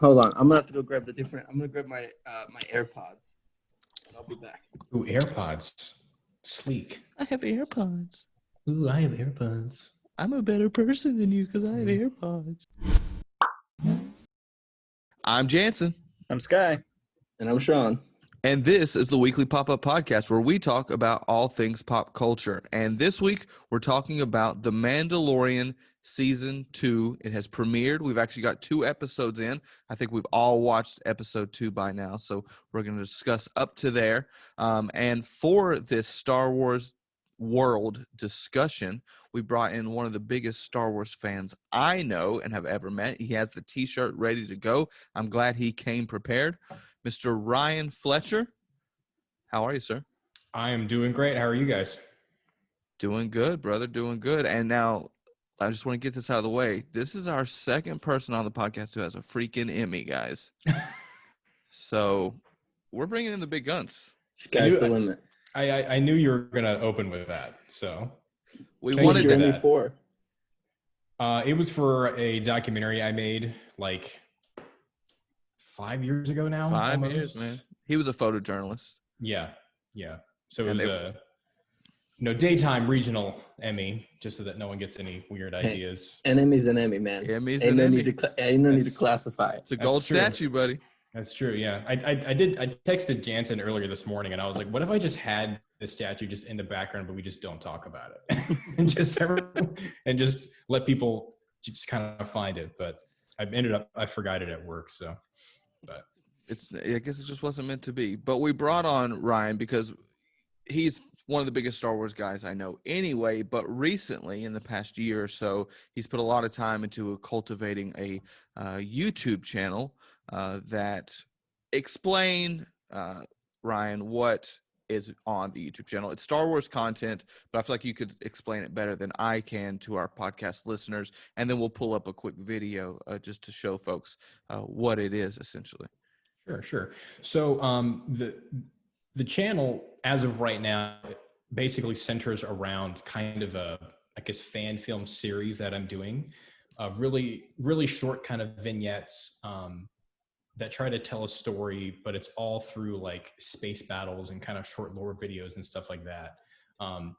Hold on. I'm gonna have to go grab the different. I'm gonna grab my my AirPods, and I'll be back. Ooh, AirPods. Sleek. I have AirPods. Ooh, I have AirPods. I'm a better person than you because I have AirPods. I'm Jansen. I'm Sky. And I'm Sean. And this is the Weekly Pop-Up Podcast, where we talk about all things pop culture. And this week, we're talking about The Mandalorian Season 2. It has premiered. We've actually got 2 episodes in. I think we've all watched episode 2 by now, so we're going to discuss up to there. And for this Star Wars world discussion, we brought in one of the biggest Star Wars fans I know and have ever met. He has the t-shirt ready to go. I'm glad he came prepared. Mr. Ryan Fletcher, how are you, sir? I am doing great. How are you guys? Doing good, brother, doing good. And now I just want to get this out of the way. This is our second person on the podcast who has a freaking Emmy, guys. So we're bringing in the big guns. Sky's the limit. I knew you were going to open with that, so. We What's wanted your that. Emmy for? It was for a documentary I made like 5 years ago now. 5 almost. years, man. He was a photojournalist. Yeah. So it was a daytime regional Emmy, just so that no one gets any weird ideas. An Emmy's an Emmy, man. Emmy's Ain't an no Emmy. need to classify it. It's a gold true. statue, buddy. That's true. Yeah, I texted Jansen earlier this morning, and I was like, "What if I just had the statue just in the background, but we just don't talk about it, and just let people just kind of find it?" But I forgot it at work. So, but I guess it just wasn't meant to be. But we brought on Ryan because he's one of the biggest Star Wars guys I know anyway, but recently, in the past year or so, he's put a lot of time into cultivating a YouTube channel that explain, Ryan, what is on the YouTube channel. It's Star Wars content, but I feel like you could explain it better than I can to our podcast listeners, and then we'll pull up a quick video just to show folks what it is, essentially. Sure. So the channel, as of right now, basically centers around kind of a, I guess, fan film series that I'm doing, really, really short kind of vignettes that try to tell a story, but it's all through like space battles and kind of short lore videos and stuff like that.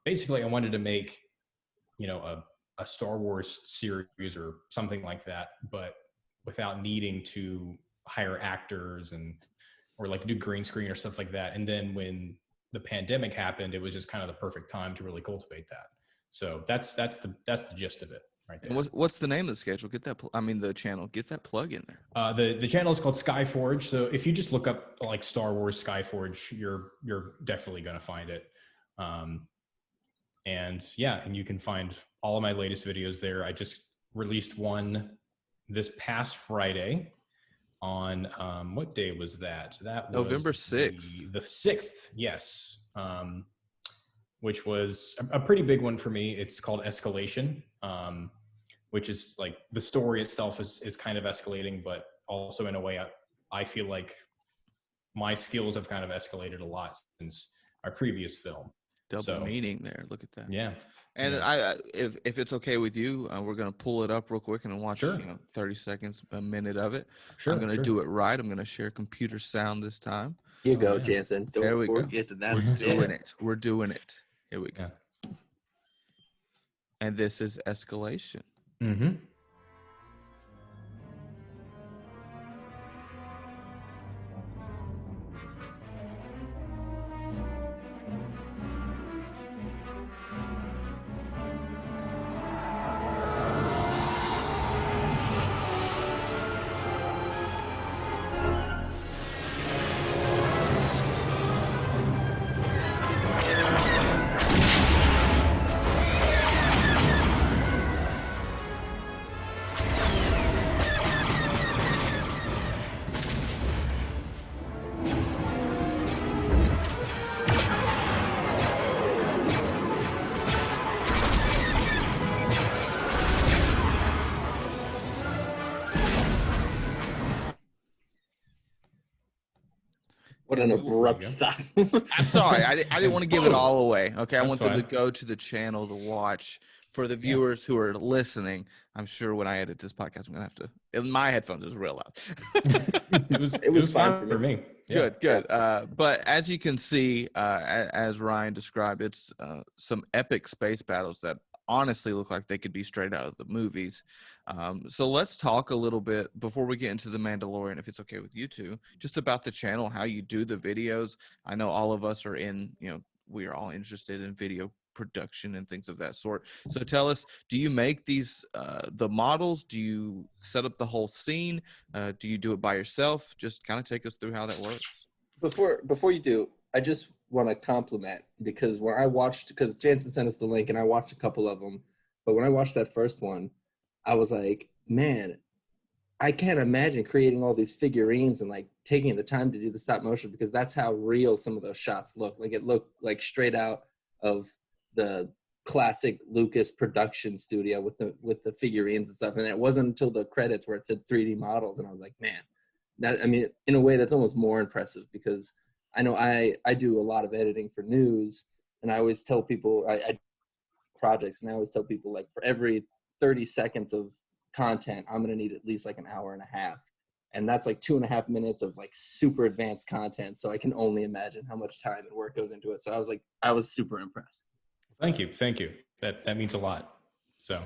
Basically, I wanted to make, a Star Wars series or something like that, but without needing to hire actors or like do green screen or stuff like that. And then when the pandemic happened, it was just kind of the perfect time to really cultivate that. So that's the gist of it right there. And what's the name of the schedule? The channel. Get that plug in there. The channel is called Skyforge. So if you just look up like Star Wars Skyforge, you're definitely going to find it. And you can find all of my latest videos there. I just released one this past Friday. On what day was that? That was November 6th. The 6th, yes. Which was a pretty big one for me. It's called Escalation, which is like the story itself is kind of escalating, but also in a way I feel like my skills have kind of escalated a lot since our previous film. Double meaning there. Look at that. Yeah. And I if it's okay with you, we're going to pull it up real quick and watch 30 seconds, a minute of it. Sure. I'm going to do it right. I'm going to share computer sound this time. Here you go, Jansen. There we go. We're doing it. Here we go. Yeah. And this is Escalation. Mm-hmm. What an abrupt stop. I'm sorry. I didn't want to give it all away. Okay. I want them to fine. go to the channel to watch for the viewers who are listening, I'm sure when I edit this podcast, I'm gonna have to. In my headphones, is real loud. It was fine fine for for me. Yeah. Good. But as you can see, as Ryan described, it's some epic space battles that honestly look like they could be straight out of the movies. So let's talk a little bit before we get into the Mandalorian, if it's okay with you two, just about the channel, how you do the videos. I know all of us are we are all interested in video production and things of that sort. So tell us, do you make these the models? Do you set up the whole scene? Do you do it by yourself? Just kind of take us through how that works. Before you do, I just want to compliment, because when I watched, because Jansen sent us the link and I watched a couple of them, but when I watched that first one, I was like, man, I can't imagine creating all these figurines and like taking the time to do the stop motion, because that's how real some of those shots look. Like, it looked like straight out of the classic Lucas production studio with the figurines and stuff. And it wasn't until the credits where it said 3D models, and I was like, man, that, I mean, in a way that's almost more impressive, because I know I do a lot of editing for news, and I always tell people I projects, and I always tell people, like, for every 30 seconds of content, I'm gonna need at least like an hour and a half, and that's like 2.5 minutes of like super advanced content. So I can only imagine how much time and work goes into it. So I was super impressed. Thank you. That means a lot. So,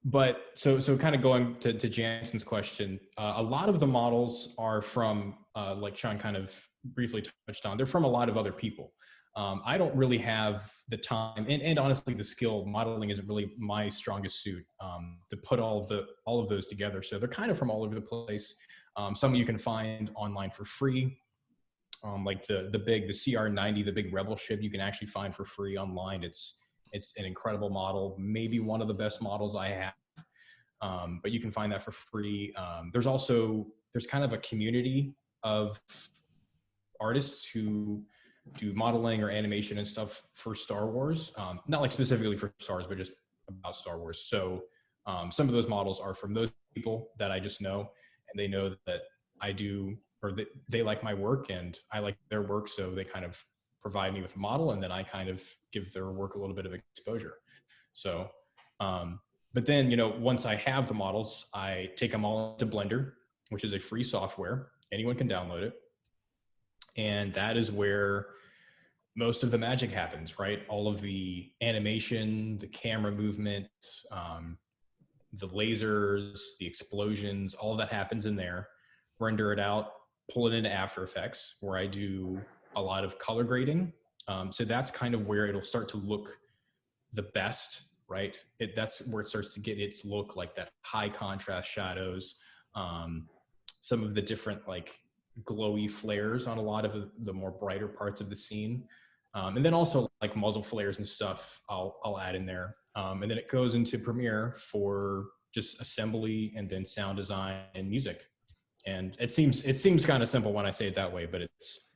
but so kind of going to Jansen's question, a lot of the models are from, like Sean kind of briefly touched on, they're from a lot of other people. I don't really have the time and honestly the skill. Modeling isn't really my strongest suit, to put all of those together. So they're kind of from all over the place. Some you can find online for free. Like the CR-90, the big Rebel ship, you can actually find for free online. It's an incredible model, maybe one of the best models I have. But you can find that for free. There's kind of a community of artists who do modeling or animation and stuff for Star Wars. Not like specifically for Star Wars, but just about Star Wars. So some of those models are from those people that I just know, and they know that I do, or they like my work and I like their work. So they kind of provide me with a model, and then I kind of give their work a little bit of exposure. So, but then, once I have the models, I take them all into Blender, which is a free software. Anyone can download it. And that is where most of the magic happens, right? All of the animation, the camera movement, the lasers, the explosions, all of that happens in there. Render it out, pull it into After Effects, where I do a lot of color grading. So that's kind of where it'll start to look the best, right? That's where it starts to get its look, like that high contrast shadows, some of the different like glowy flares on a lot of the more brighter parts of the scene. And then also like muzzle flares and stuff I'll add in there. And then it goes into Premiere for just assembly and then sound design and music. And it seems kind of simple when I say it that way, but it's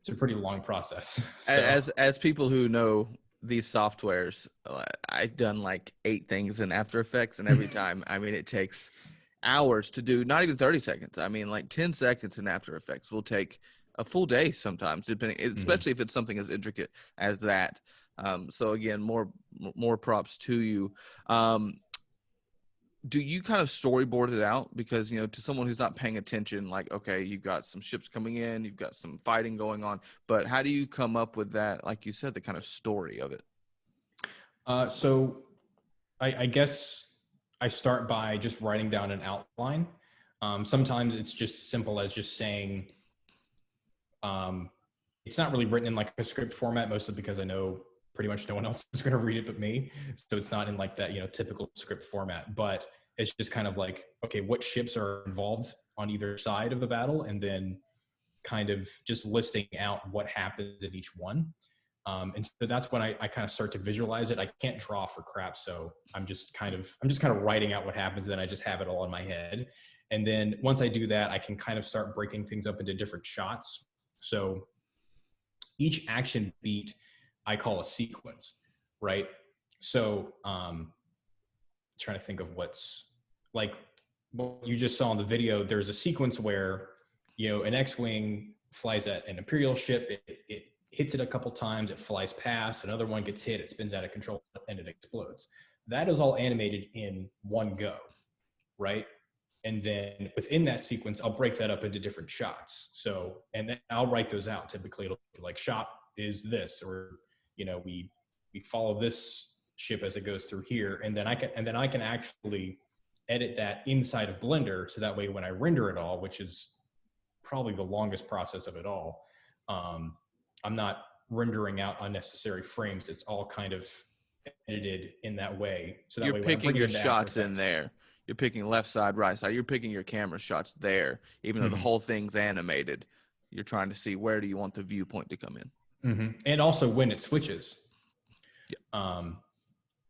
a pretty long process. So. As people who know these softwares, I've done like 8 things in After Effects, and every time, I mean, it takes hours to do, not even 30 seconds. I mean, like 10 seconds in After Effects will take a full day sometimes, depending, especially if it's something as intricate as that. So again, more props to you. Do you kind of storyboard it out? Because, to someone who's not paying attention, like, okay, you've got some ships coming in, you've got some fighting going on, but how do you come up with that, like you said, the kind of story of it? So I guess I start by just writing down an outline. Sometimes it's just as simple as just saying, it's not really written in like a script format, mostly because I know pretty much no one else is going to read it but me. So it's not in like that, typical script format, but it's just kind of like, okay, what ships are involved on either side of the battle? And then kind of just listing out what happens in each one. And so that's when I kind of start to visualize it. I can't draw for crap. So I'm just kind of writing out what happens. Then I just have it all in my head. And then once I do that, I can kind of start breaking things up into different shots. So each action beat I call a sequence, right? So trying to think of what's like what you just saw in the video. There's a sequence where, an X-Wing flies at an Imperial ship. It hits it a couple times. It flies past. Another one gets hit. It spins out of control and it explodes. That is all animated in one go, right? And then within that sequence, I'll break that up into different shots. So, and then I'll write those out. Typically, it'll be like shot is this, or we follow this ship as it goes through here, and then I can actually edit that inside of Blender, so that way when I render it all, which is probably the longest process of it all, I'm not rendering out unnecessary frames. It's all kind of edited in that way. So that You're way when I'm picking bringing your in the shots After in Effects- there. You're picking left side, right side. You're picking your camera shots there, even though the whole thing's animated. You're trying to see where do you want the viewpoint to come in. And also when it switches. Yeah.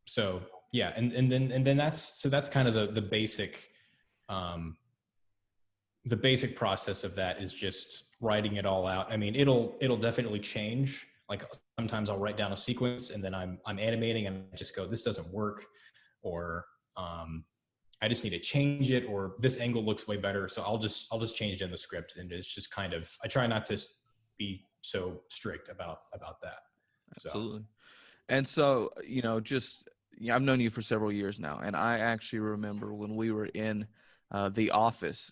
So yeah, and then that's kind of the basic process of that is just writing it all out. I mean, it'll definitely change. Like sometimes I'll write down a sequence and then I'm animating and I just go, this doesn't work, or I just need to change it, or this angle looks way better. So I'll just change it in the script, and it's just kind of, I try not to be so strict about that. Absolutely. And so, I've known you for several years now, and I actually remember when we were in the office.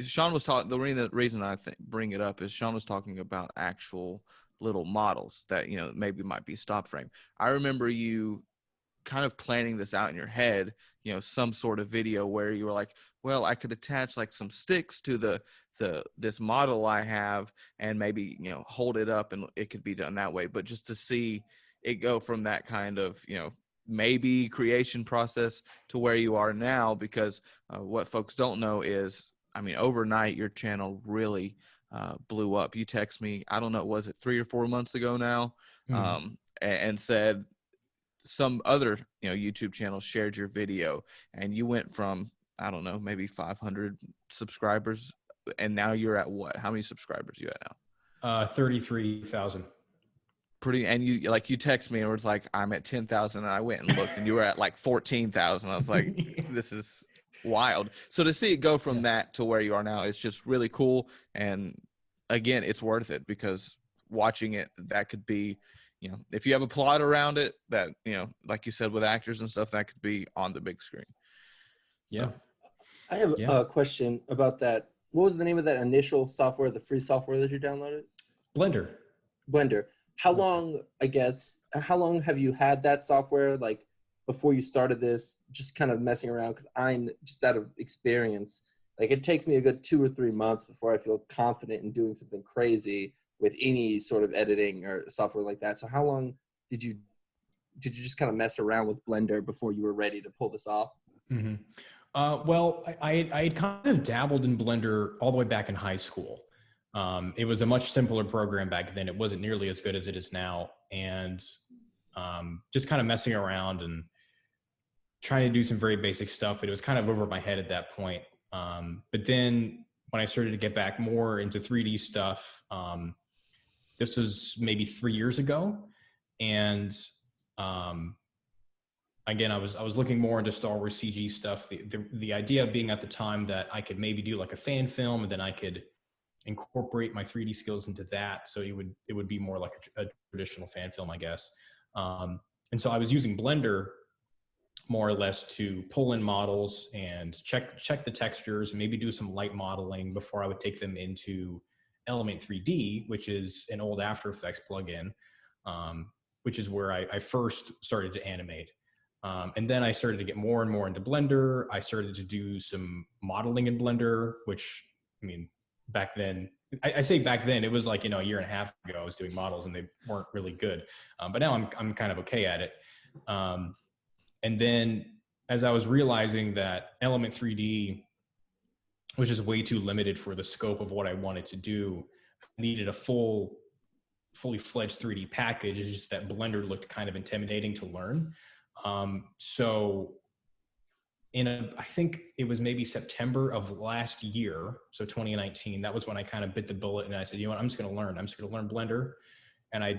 Sean was talking. The reason I bring it up is Sean was talking about actual little models that maybe might be stop frame. I remember you kind of planning this out in your head, some sort of video where you were like, well, I could attach like some sticks to this model I have and maybe, hold it up and it could be done that way. But just to see it go from that kind of, maybe creation process to where you are now, because what folks don't know is, I mean, overnight your channel really blew up. You text me, I don't know, was it 3 or 4 months ago now, and said, some other YouTube channel shared your video and you went from, I don't know, maybe 500 subscribers, and now you're at what? How many subscribers are you at now? 33,000. Pretty. And you text me and it was like, I'm at 10,000, and I went and looked and you were at like 14,000. I was like, this is wild. So to see it go from that to where you are now, it's just really cool. And again, it's worth it, because watching it, that could be, if you have a plot around it that, like you said, with actors and stuff, that could be on the big screen. Yeah. So. I have a question about that. What was the name of that initial software, the free software that you downloaded? Blender. How long have you had that software, like before you started this, just kind of messing around? Because I'm just out of experience. Like it takes me a good 2 or 3 months before I feel confident in doing something crazy with any sort of editing or software like that. So how long did you just kind of mess around with Blender before you were ready to pull this off? Well, I had kind of dabbled in Blender all the way back in high school. It was a much simpler program back then. It wasn't nearly as good as it is now. And just kind of messing around and trying to do some very basic stuff, but it was kind of over my head at that point. But then when I started to get back more into 3D stuff, this was maybe 3 years ago. And again, I was looking more into Star Wars CG stuff. The idea being at the time that I could maybe do like a fan film, and then I could incorporate my 3D skills into that. So it would be more like a traditional fan film, I guess. And so I was using Blender more or less to pull in models and check the textures and maybe do some light modeling before I would take them into Element 3D, which is an old After Effects plugin, which is where I first started to animate. And then I started to get more and more into Blender. I started to do some modeling in Blender, which, I mean, back then, I say back then, it was like, a year and a half ago, I was doing models and they weren't really good. But now I'm kind of okay at it. And then as I was realizing that Element 3D was just way too limited for the scope of what I wanted to do, I needed a fully fledged 3D package. It's just that Blender looked kind of intimidating to learn. So I think it was maybe September of last year, so 2019, that was when I kind of bit the bullet and I said, I'm just going to learn Blender. And I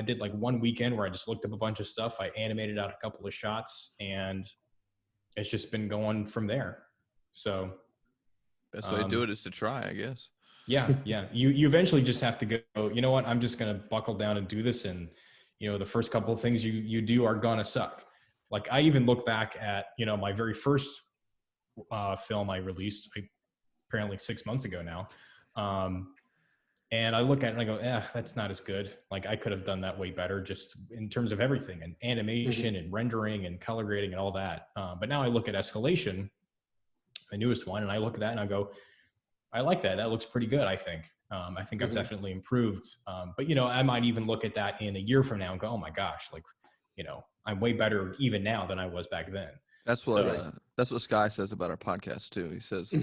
did one weekend where I just looked up a bunch of stuff. I animated out a couple of shots, and it's just been going from there. So best way to do it is to try, I guess. Yeah. You eventually just have to go, I'm just going to buckle down and do this. And, the first couple of things you do are gonna suck. Like I even look back at, my very first film I released apparently 6 months ago now. And I look at it and I go, that's not as good. Like I could have done that way better just in terms of everything and animation and rendering and color grading and all that. But now I look at Escalation, the newest one, and I look at that and I go, I like that. That looks pretty good, I think. I think I've definitely improved. But, I might even look at that in a year from now and go, oh my gosh, like, I'm way better even now than I was back then. That's what Sky says about our podcast too. He says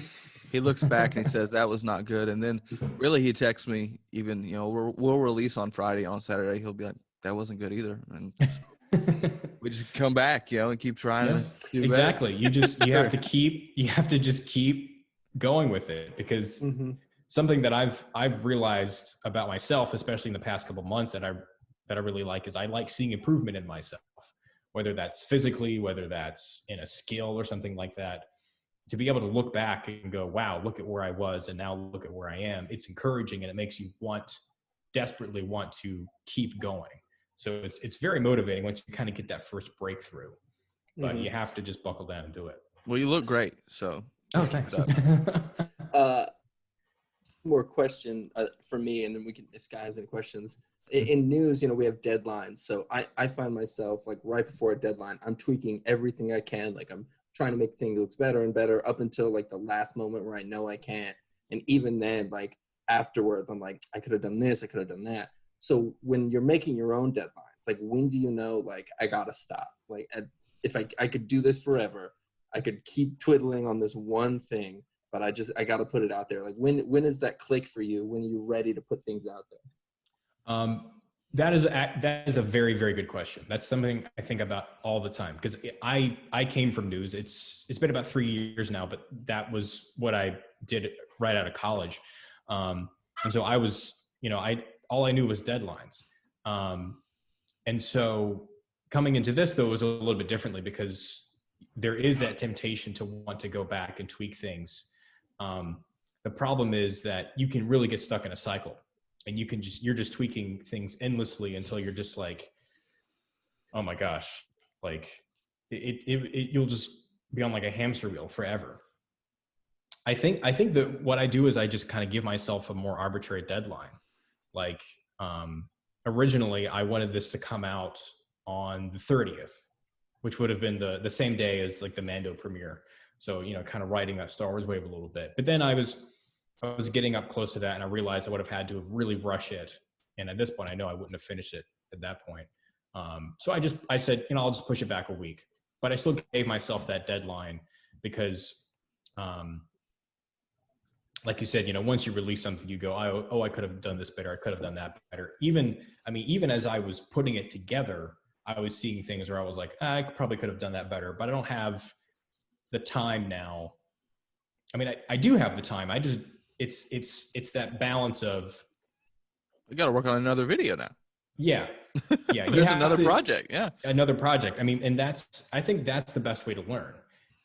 he looks back and he says that was not good, and then really he texts me. Even we'll release on Friday, on Saturday he'll be like, that wasn't good either, and we just come back, and keep trying to do exactly. better. You have to just keep going with it, because something that I've realized about myself, especially in the past couple of months, that I really like is I like seeing improvement in myself. Whether that's physically, whether that's in a skill or something like that, to be able to look back and go, wow, look at where I was and now look at where I am. It's encouraging, and it makes you desperately want to keep going. So it's very motivating once you kind of get that first breakthrough, but you have to just buckle down and do it. Well, you look great. So. Oh, thanks. More question for me, and then we can, if Sky has any questions. In news, we have deadlines. So I find myself like right before a deadline, I'm tweaking everything I can. Like I'm trying to make things look better and better up until like the last moment where I know I can't. And even then, like afterwards, I'm like, I could have done this, I could have done that. So when you're making your own deadlines, like when do you know, like I gotta stop? Like if I could do this forever, I could keep twiddling on this one thing, but I gotta put it out there. Like when is that click for you? When are you ready to put things out there? That is a very, very good question. That's something I think about all the time, because I came from news. It's been about 3 years now, but that was what I did right out of college. And so I was, all I knew was deadlines. And so coming into this though was a little bit differently, because there is that temptation to want to go back and tweak things. The problem is that you can really get stuck in a cycle. And you're just tweaking things endlessly until you're just like, oh my gosh, like you'll just be on like a hamster wheel forever. I think that what I do is I just kind of give myself a more arbitrary deadline. Like originally I wanted this to come out on the 30th, which would have been the same day as like the Mando premiere. So, kind of riding that Star Wars wave a little bit. But then I was getting up close to that, and I realized I would have had to have really rush it. And at this point, I know I wouldn't have finished it at that point. So I said, I'll just push it back a week. But I still gave myself that deadline because, like you said, once you release something, you go, I could have done this better. I could have done that better. Even as I was putting it together, I was seeing things where I was like, I probably could have done that better, but I don't have the time now. I do have the time. It's that balance of, we got to work on another video now. Yeah. There's another project. Yeah. Another project. And I think that's the best way to learn,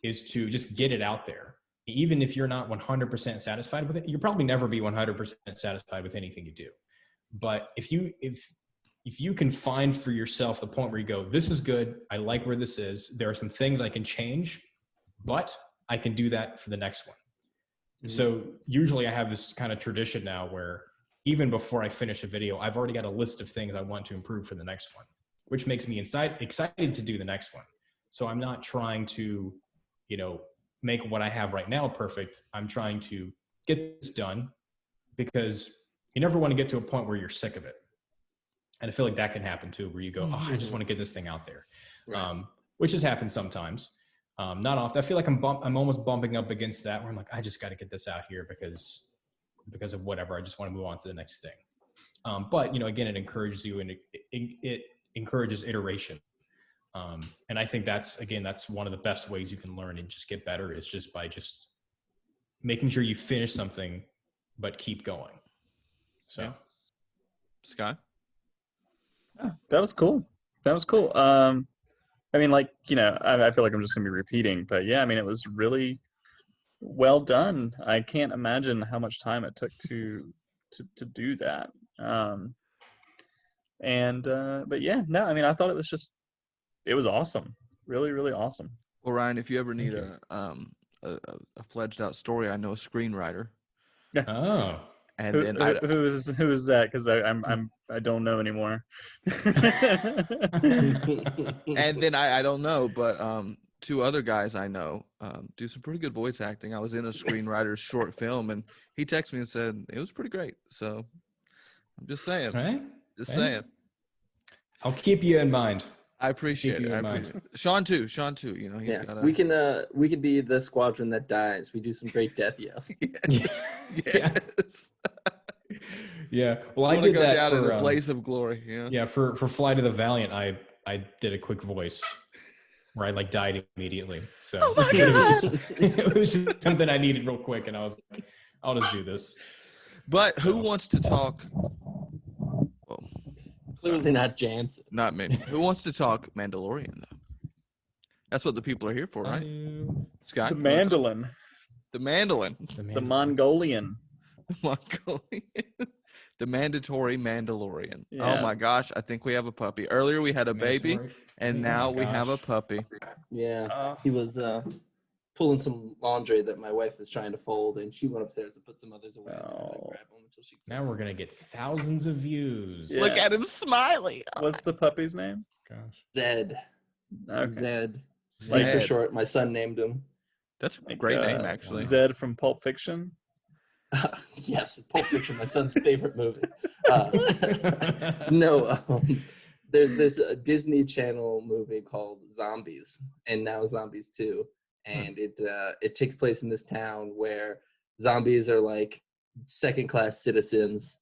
is to just get it out there. Even if you're not 100% satisfied with it, you'll probably never be 100% satisfied with anything you do. But if you can find for yourself the point where you go, this is good, I like where this is, there are some things I can change, but I can do that for the next one. So usually I have this kind of tradition now where even before I finish a video, I've already got a list of things I want to improve for the next one, which makes me excited to do the next one. So I'm not trying to, make what I have right now perfect. I'm trying to get this done, because you never want to get to a point where you're sick of it. And I feel like that can happen too, where you go, I just want to get this thing out there, right. Which has happened sometimes. Not often. I feel like I'm almost bumping up against that, where I'm like, I just got to get this out here because of whatever. I just want to move on to the next thing. But again, it encourages you, and it encourages iteration. And I think that's one of the best ways you can learn and just get better, is just by just making sure you finish something, but keep going. So, yeah. Sky. Yeah, that was cool. I feel like I'm just gonna be repeating, but yeah, it was really well done. I can't imagine how much time it took to do that. And but yeah, no, I mean, I thought it was awesome, really, really awesome. Well, Ryan, if you ever need Thank a fledged out story, I know a screenwriter, Oh. and then I Who is that? Because I don't know anymore. and then I don't know, but two other guys I know do some pretty good voice acting. I was in a screenwriter's short film, and he texted me and said it was pretty great. So I'm just saying, Right? just Right? saying. I'll keep you in mind. I appreciate Keep it. you I in mind. appreciate it. Sean too. You know, he's Yeah, got we could be the squadron that dies. We do some great death yells. Yeah. Yes. Yeah. Well, I Want to did go that down in for a blaze of glory. Yeah. yeah, for Flight of the Valiant, I did a quick voice where I like died immediately. So Oh my it was just something I needed real quick, and I was like, I'll just do this. But who So- wants to talk? Well, Clearly not Jansen. not me. Who wants to talk Mandalorian though? That's what the people are here for, right? Scott, The you wanna talk- mandolin, the mandolin, the Mongolian. the Mongolian, the mandatory Mandalorian. Oh Yeah. my gosh, I think we have a puppy. Earlier we had a baby, and Oh now my we have a gosh. puppy. Yeah, he was pulling some laundry that my wife was trying to fold, and she went upstairs to put some others away. So I had to Oh. grab them until she. Now we're gonna get thousands of views. Yeah. Look at him smiling. What's the puppy's name? Gosh. Zed. Okay. Zed. Z for Zed. short. My son named him. That's a Like, great name, actually. Zed from Pulp Fiction. Yes, Pulp Fiction, my son's favorite movie. No, there's this Disney Channel movie called Zombies, and now Zombies 2, and it takes place in this town where zombies are like second-class citizens,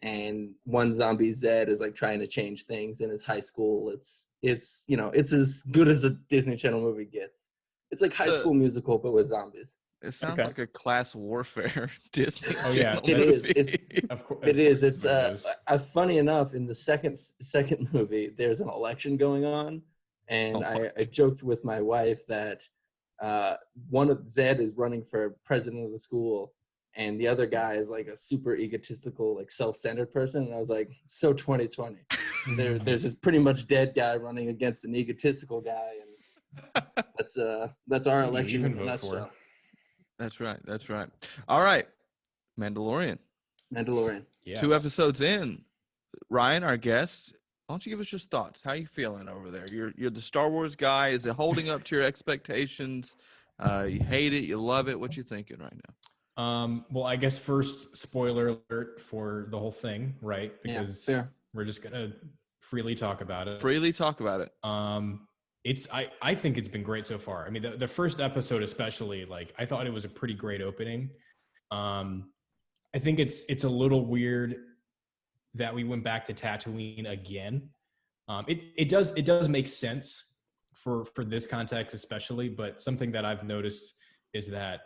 and one zombie Zed is like trying to change things in his high school. It's it's as good as a Disney Channel movie gets. It's like High School Musical, but with zombies. It sounds Okay. like a class warfare Disney Oh, yeah, Channel It is. movie. Of course. It is. It's what it is. funny enough, in the second movie, there's an election going on, and Oh my I joked with my wife that one of Zed is running for president of the school, and the other guy is like a super egotistical, like self-centered person. And I was like, so 2020. There's this pretty much dead guy running against an egotistical guy, and that's our election even in a vote for. nutshell. That's right. That's right. All right. Mandalorian. Mandalorian. Yes. 2 episodes in. Ryan, our guest, why don't you give us your thoughts? How you feeling over there? You're the Star Wars guy. Is it holding up to your expectations? You hate it? You love it? What you thinking right now? Well, I guess first, spoiler alert for the whole thing, right? Yeah, Because fair. we're just gonna freely talk about it. Freely talk about it. I think it's been great so far. I mean, the first episode especially, like I thought it was a pretty great opening. I think it's a little weird that we went back to Tatooine again. It does make sense for this context especially, but something that I've noticed is that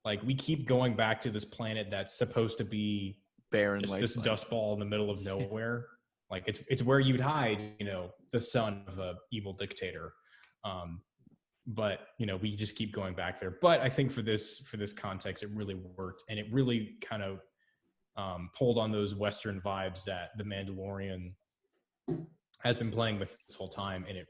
like we keep going back to this planet that's supposed to be Barren just this wasteland. dust ball in the middle of nowhere. Like it's where you'd hide, the son of a evil dictator. But we just keep going back there. But I think for this context, it really worked, and it really kind of pulled on those Western vibes that the Mandalorian has been playing with this whole time, and it.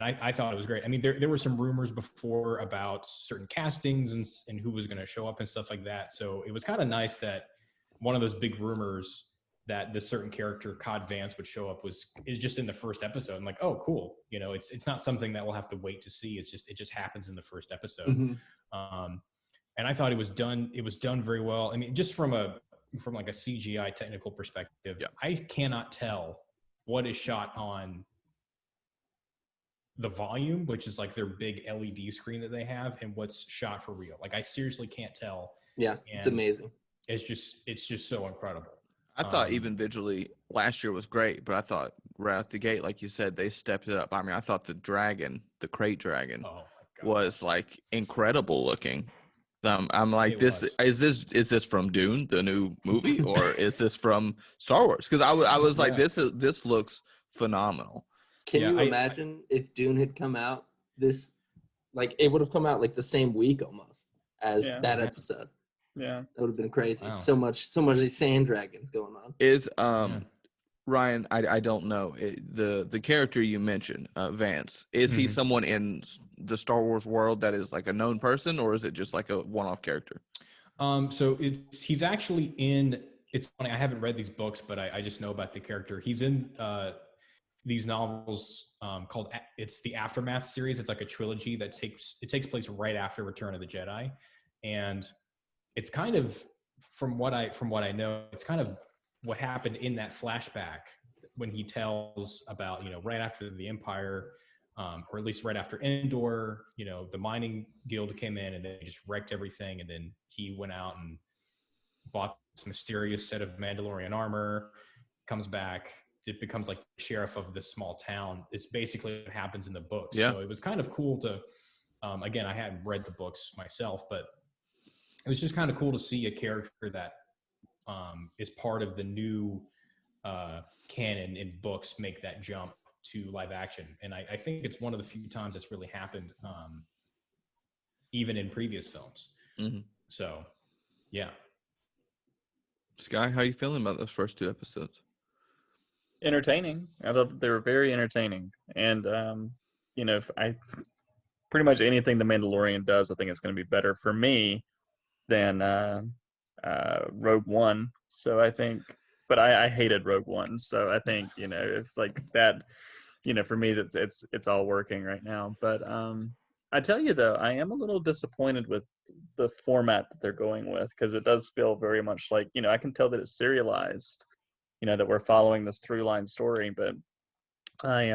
I thought it was great. I mean, there were some rumors before about certain castings and who was going to show up and stuff like that. So it was kind of nice that one of those big rumors that this certain character, Cod Vance, would show up is just in the first episode. I'm like, oh, cool. It's not something that we'll have to wait to see. It just happens in the first episode. Mm-hmm. And I thought it was done very well. I mean, just from like a CGI technical perspective, Yeah. I cannot tell what is shot on the volume, which is like their big LED screen that they have, and what's shot for real. Like I seriously can't tell. Yeah, it's And amazing. It's just so incredible. I thought even visually last year was great, but I thought right out the gate, like you said, they stepped it up. I mean, I thought the crate dragon, Oh my God. was like incredible looking. I'm like, It is this from Dune, the new movie, or is this from Star Wars? Because I was like, Yeah. this looks phenomenal. Can Yeah, you I- imagine if Dune had come out it would have come out like the same week almost as Yeah. that episode. Yeah. That would have been crazy. Wow. So much sand dragons going on. Is Yeah. Ryan, I don't know. The character you mentioned, Vance, is he Mhm. someone in the Star Wars world that is like a known person, or is it just like a one-off character? So he's actually in. It's funny. I haven't read these books, but I just know about the character. He's in these novels called it's the Aftermath series. It's like a trilogy that takes place right after Return of the Jedi, and it's kind of from what I know, it's kind of what happened in that flashback when he tells about right after the Empire, or at least right after Endor, the mining guild came in and they just wrecked everything, and then he went out and bought this mysterious set of Mandalorian armor, comes back, it becomes like the sheriff of this small town. It's basically what happens in the books. Yeah. So it was kind of cool to, again, I hadn't read the books myself, but it was just kind of cool to see a character that is part of the new canon in books make that jump to live action. And I think it's one of the few times it's really happened, even in previous films. Mm-hmm. So, yeah. Sky, how you feeling about those first 2 episodes? Entertaining. I thought they were very entertaining, and if I pretty much anything the Mandalorian does, I think it's going to be better for me than Rogue One. So I think, but I hated Rogue One. So I think if like that, for me that it's all working right now. But I tell you though, I am a little disappointed with the format that they're going with, because it does feel very much like I can tell that it's serialized. That we're following this through line story, but I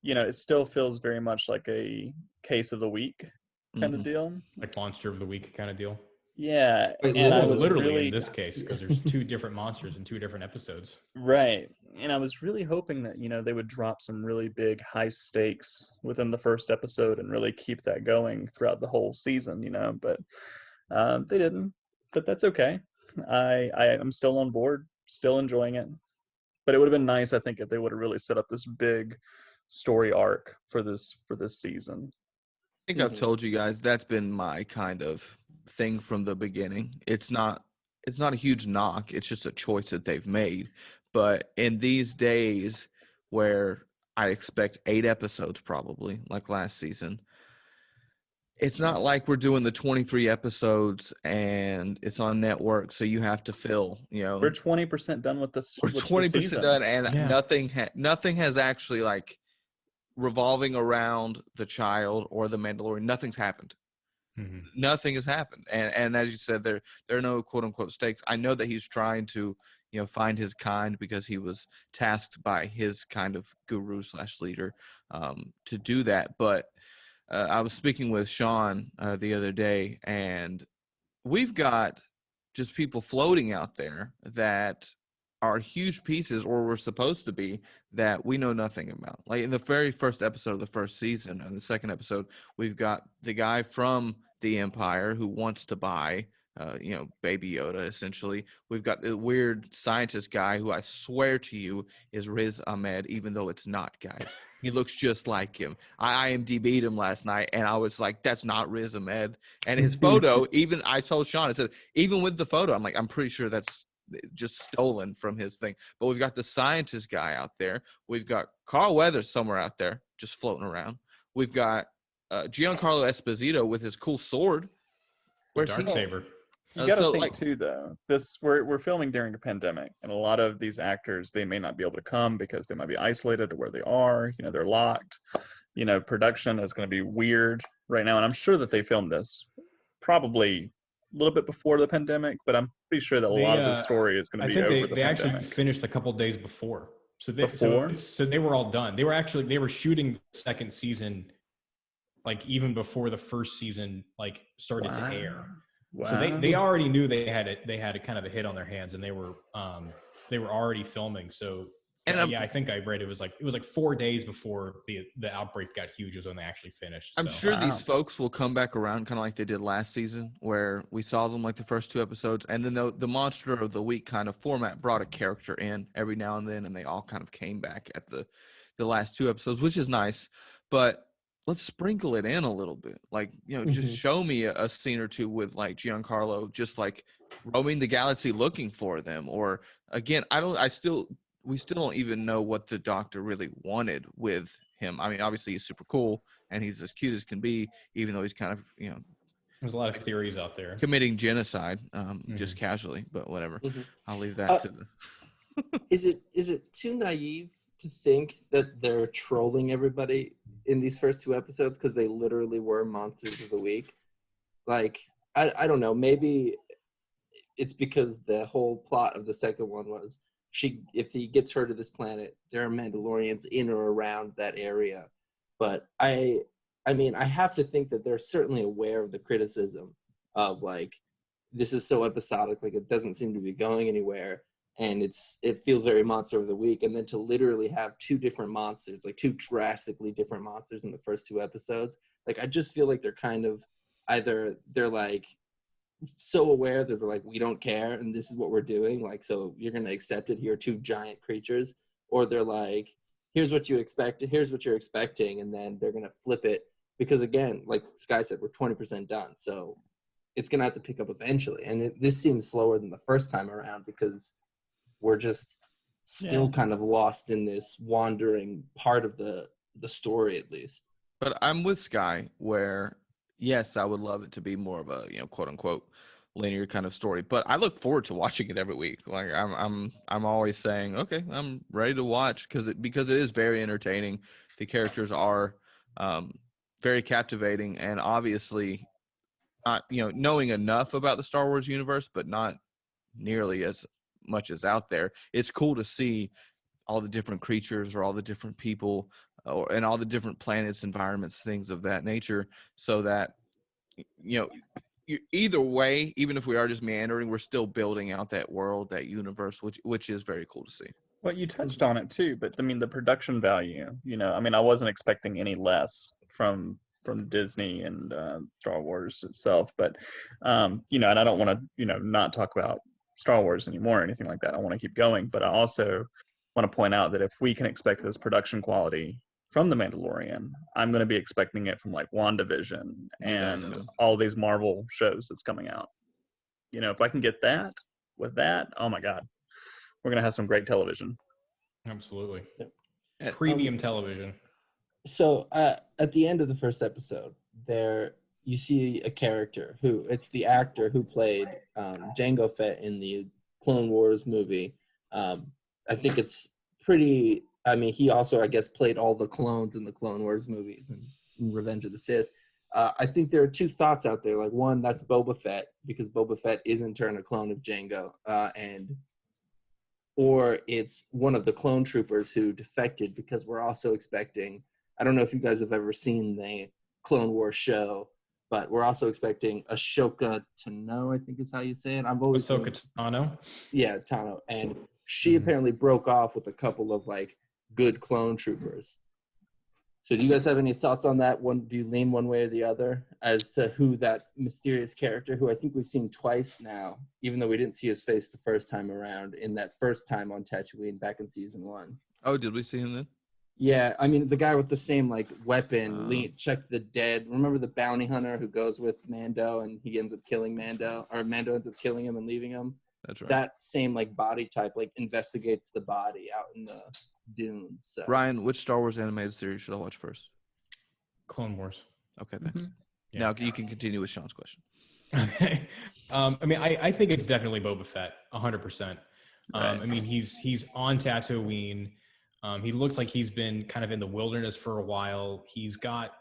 it still feels very much like a case of the week kind of deal. Like monster of the week kind of deal. Yeah, Wait, and I Almost was literally really in this case, because there's 2 different monsters in 2 different episodes. right, and I was really hoping that they would drop some really big high stakes within the first episode and really keep that going throughout the whole season. But they didn't. But that's okay. I'm still on board, still enjoying it. But it would have been nice, I think, if they would have really set up this big story arc for this season. I think I've told you guys that's been my kind of thing from the beginning. It's not a huge knock. It's just a choice that they've made. But in these days where I expect 8 episodes probably, like last season, it's not like we're doing the 23 episodes and it's on network, so you have to fill, We're 20% done with this. we're 20% done, and Yeah. nothing has actually like revolving around the child or the Mandalorian. Nothing's happened. Mm-hmm. Nothing has happened, and as you said, there are no quote unquote stakes. I know that he's trying to find his kind, because he was tasked by his kind of guru / leader to do that. But I was speaking with Sean the other day, and we've got just people floating out there that are huge pieces, or were supposed to be, that we know nothing about. Like in the very first episode of the first season, and the second episode, we've got the guy from the Empire who wants to buy, Baby Yoda, essentially. We've got the weird scientist guy who I swear to you is Riz Ahmed, even though it's not, guys. He looks just like him. I IMDb'd him last night, and I was like, that's not Riz Ahmed. And his photo, even I told Sean, I said, even with the photo, I'm like, I'm pretty sure that's just stolen from his thing. But we've got the scientist guy out there. We've got Carl Weathers somewhere out there just floating around. We've got Giancarlo Esposito with his cool sword. Where's he? Darksaber. You got to So, think like, too, though. We're filming during a pandemic, and a lot of these actors, they may not be able to come because they might be isolated to where they are. They're locked. Production is going to be weird right now, and I'm sure that they filmed this probably a little bit before the pandemic, but I'm pretty sure that a lot of the story is going to I be think over the they actually pandemic. finished a couple days before. So Before? so they were all done. They were shooting the second season, like even before the first season like started to air. Wow. So they already knew they had a kind of a hit on their hands, and they were already filming. So And I think I read it was like 4 days before the outbreak got huge was when they actually finished. I'm So. sure these folks will come back around kind of like they did last season, where we saw them like the first 2 episodes, and then the monster of the week kind of format brought a character in every now and then, and they all kind of came back at the last 2 episodes, which is nice. But let's sprinkle it in a little bit, like just show me a scene or two with like Giancarlo just like roaming the galaxy looking for them. Or again, we still don't even know what the Doctor really wanted with him. I mean, obviously he's super cool and he's as cute as can be, even though he's kind of, There's a lot of theories out there. committing genocide, just casually, but whatever. Mhm. I'll leave that to the. Is it too naive to think that they're trolling everybody in these first two episodes because they literally were monsters of the week? Like, I don't know. Maybe it's because the whole plot of the second one was if he gets her to this planet, there are Mandalorians in or around that area. But I mean, I have to think that they're certainly aware of the criticism of like, this is so episodic, like it doesn't seem to be going anywhere, and it feels very monster of the week. And then to literally have two different monsters, like two drastically different monsters in the first two episodes, like I just feel like they're kind of either they're like so aware that they're like, we don't care and this is what we're doing, like, so you're going to accept it. Here are two giant creatures. Or they're like, here's what you expect, here's what you're expecting, and then they're going to flip it because, again, like Sky said, we're 20% done, so it's going to have to pick up eventually. And this seems slower than the first time around because we're just still kind of lost in this wandering part of the story, at least. But I'm with Sky where, yes, I would love it to be more of a, quote unquote linear kind of story, but I look forward to watching it every week. Like I'm always saying, okay, I'm ready to watch because it is very entertaining. The characters are very captivating, and obviously not, knowing enough about the Star Wars universe, but not nearly as much as out there. It's cool to see all the different creatures or all the different people and all the different planets, environments, things of that nature, so that either way, even if we are just meandering, we're still building out that world, that universe, which is very cool to see. Well, you touched on it too, but I mean the production value. I mean I wasn't expecting any less from Disney and Star Wars itself, but and I don't want to not talk about Star Wars anymore or anything like that. I want to keep going, but I also want to point out that if we can expect this production quality from The Mandalorian, I'm going to be expecting it from like WandaVision and all these Marvel shows that's coming out. If I can get that with that, oh my God, we're going to have some great television. Absolutely. Yep. Premium television. So at the end of the first episode, there you see a character who, it's the actor who played Jango Fett in the Clone Wars movie. I think it's pretty. I mean, he also, I guess, played all the clones in the Clone Wars movies and Revenge of the Sith. I think there are two thoughts out there. Like, one, that's Boba Fett, because Boba Fett is in turn a clone of Jango, or it's one of the clone troopers who defected, because we're also expecting, I don't know if you guys have ever seen the Clone Wars show, but we're also expecting Ahsoka Tano, I think is how you say it. Ahsoka Tano. Yeah, Tano. And she apparently broke off with a couple of like good clone troopers. So do you guys have any thoughts on that one? Do you lean one way or the other as to who that mysterious character, who I think we've seen twice now, even though we didn't see his face the first time around, in that first time on Tatooine back in season 1? Oh, did we see him then? Yeah, I mean, the guy with the same like weapon, check the dead. Remember the bounty hunter who goes with Mando and he ends up killing Mando, or Mando ends up killing him and leaving him? That's right. That same like body type like investigates the body out in the dunes. So. Ryan, which Star Wars animated series should I watch first? Clone Wars. Okay, thanks. Yeah. Now you can continue with Sean's question. Okay. I mean, I think it's definitely Boba Fett, 100%. I mean, he's on Tatooine. He looks like he's been kind of in the wilderness for a while. He's got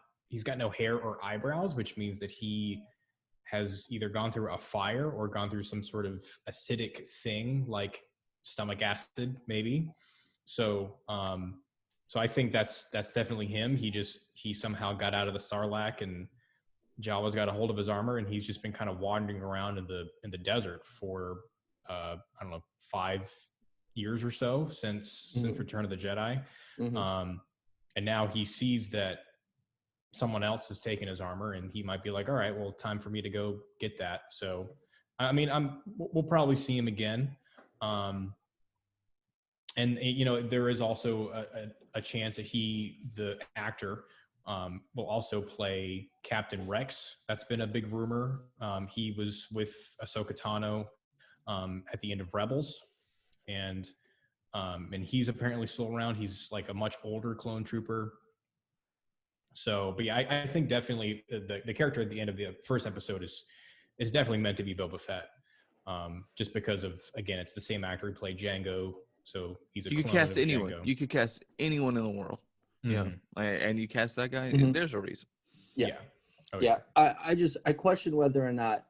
no hair or eyebrows, which means that he has either gone through a fire or gone through some sort of acidic thing like stomach acid, maybe. So I think that's definitely him. He somehow got out of the Sarlacc and Jawa's got a hold of his armor, and he's just been kind of wandering around in the desert for I don't know, 5 years or so since Return of the Jedi. And now he sees that someone else has taken his armor, and he might be like, all right, well, time for me to go get that. So, I mean, we'll probably see him again. And there is also a chance that the actor, will also play Captain Rex. That's been a big rumor. He was with Ahsoka Tano at the end of Rebels, and he's apparently still around. He's like a much older clone trooper. So, but yeah, I think definitely the character at the end of the first episode is definitely meant to be Boba Fett, just because of, again, it's the same actor who played Django, so he's a You could clone cast of anyone. Django. You could cast anyone in the world. Mhm. Yeah, and you cast that guy. Mhm. There's a reason. Yeah. Oh, Yeah. I question whether or not.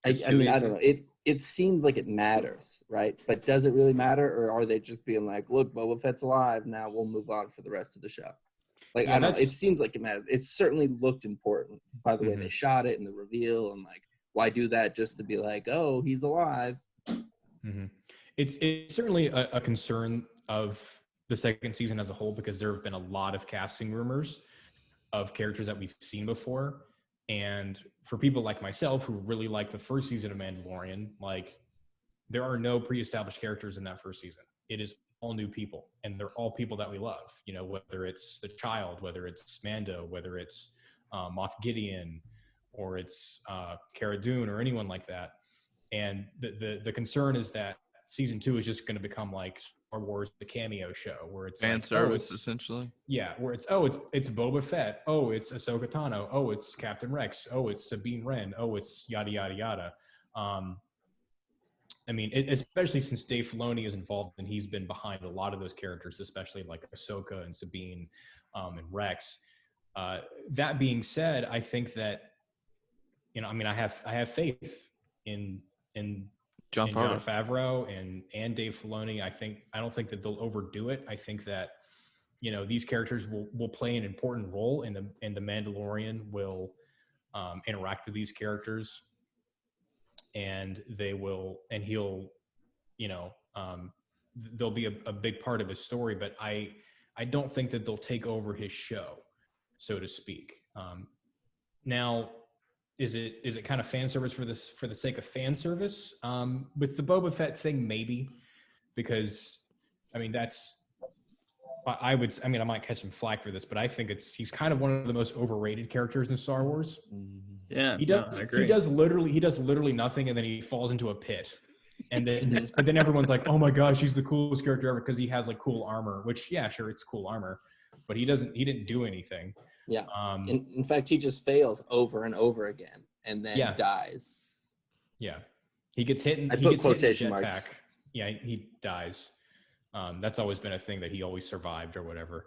It's I too mean, I easy. don't know. It seems like it matters, right? But does it really matter, or are they just being like, "Look, Boba Fett's alive. Now we'll move on for the rest of the show"? Like, Yeah, I don't know. It that's- seems like it matters. It certainly looked important by the way they shot it and the reveal, and like, why do that just to be like, "Oh, he's alive"? Mm-hmm. It's certainly a concern of the second season as a whole, because there have been a lot of casting rumors of characters that we've seen before. And for people like myself who really like the first season of Mandalorian, like, there are no pre-established characters in that first season. It is all new people, and they're all people that we love. You know, whether it's the child, whether it's Mando, whether it's Moff Gideon, or it's Cara Dune, or anyone like that. And the concern is that season 2 is just going to become like Star Wars, the cameo show, where it's Fan like, service, essentially. yeah, where it's Boba Fett, it's Ahsoka Tano, it's Captain Rex, it's Sabine Wren, it's yada yada yada. I mean, especially since Dave Filoni is involved and he's been behind a lot of those characters, especially like Ahsoka and Sabine and Rex. That being said, I think that, you know, I mean, I have faith in John Favreau and Dave Filoni. I don't think that they'll overdo it. I think that, you know, these characters will play an important role, and the Mandalorian will interact with these characters, and he'll, you know, they'll be a big part of his story. But I don't think that they'll take over his show, so to speak. Now, is it kind of fan service for the sake of fan service? With the Boba Fett thing, maybe, because I mean, I might catch some flack for this, but I think he's kind of one of the most overrated characters in Star Wars. Yeah, I agree. He does literally nothing, and then he falls into a pit. And then, but then everyone's like, "Oh my gosh, he's the coolest character ever," because he has like cool armor. Which, yeah, sure, it's cool armor, but he didn't do anything. Yeah. In fact, he just fails over and over again, and then dies. Yeah, he gets hit. I put quotation marks. Yeah, he dies. That's always been a thing, that he always survived or whatever.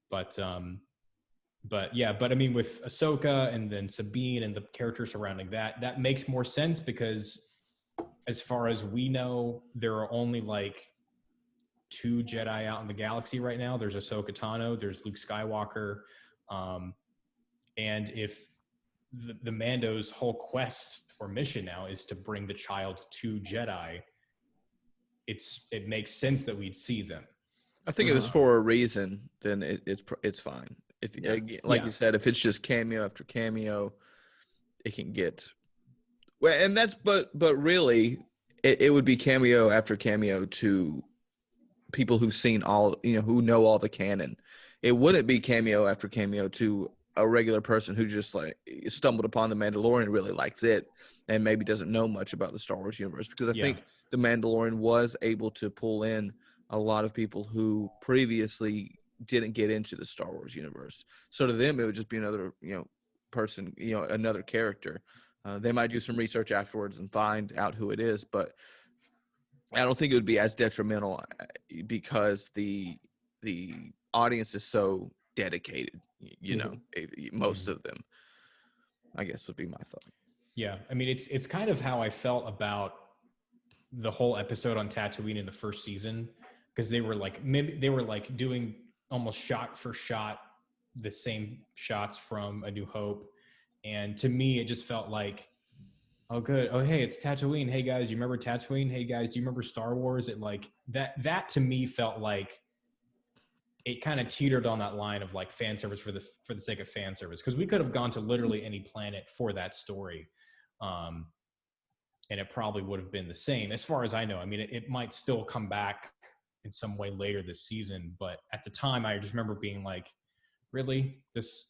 But I mean, with Ahsoka and then Sabine and the characters surrounding that makes more sense, because as far as we know, there are only like 2 Jedi out in the galaxy right now. There's Ahsoka Tano, there's Luke Skywalker. And if the Mando's whole quest or mission now is to bring the child to Jedi, it makes sense that we'd see them. I think if it's for a reason, then it's fine. If you said, if it's just cameo after cameo, it can get well. And that's but really, it would be cameo after cameo to people who've seen all, who know all the canon. It wouldn't be cameo after cameo to a regular person who just like stumbled upon the Mandalorian, really likes it, and maybe doesn't know much about the Star Wars universe. Because I think the Mandalorian was able to pull in a lot of people who previously didn't get into the Star Wars universe. So to them, it would just be another, person, another character. They might do some research afterwards and find out who it is, but I don't think it would be as detrimental, because the audience is so dedicated, most of them, I guess, would be my thought. Yeah, I mean, it's kind of how I felt about the whole episode on Tatooine in the first season, because they were like doing almost shot for shot the same shots from A New Hope, and to me it just felt like, oh good, oh hey, it's Tatooine, hey guys, you remember Tatooine, hey guys, do you remember Star Wars? It like that to me felt like it kind of teetered on that line of like fan service for the sake of fan service, because we could have gone to literally any planet for that story, and it probably would have been the same as far as I know. I mean, it might still come back in some way later this season, but at the time I just remember being like, really, this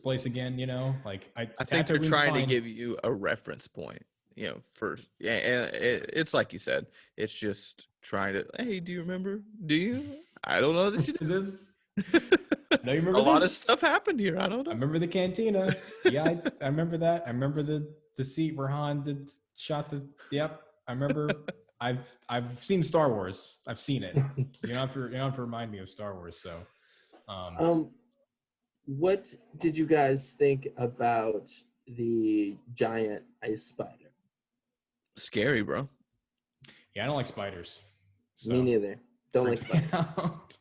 place again, like I think they're trying to give you a reference point, it's like you said, it's just trying to, hey, do you remember? Do you? I don't know that you do. This. No, you remember A lot of this? stuff happened here. I don't know. I remember the cantina. Yeah, I remember that. I remember the seat where Han shot the. Yep, I remember. I've seen Star Wars. I've seen it. You don't have to remind me of Star Wars. So, What did you guys think about the giant ice spider? Scary, bro. yeah, I don't like spiders. So. Me neither. Don't like Freak me spiders. out.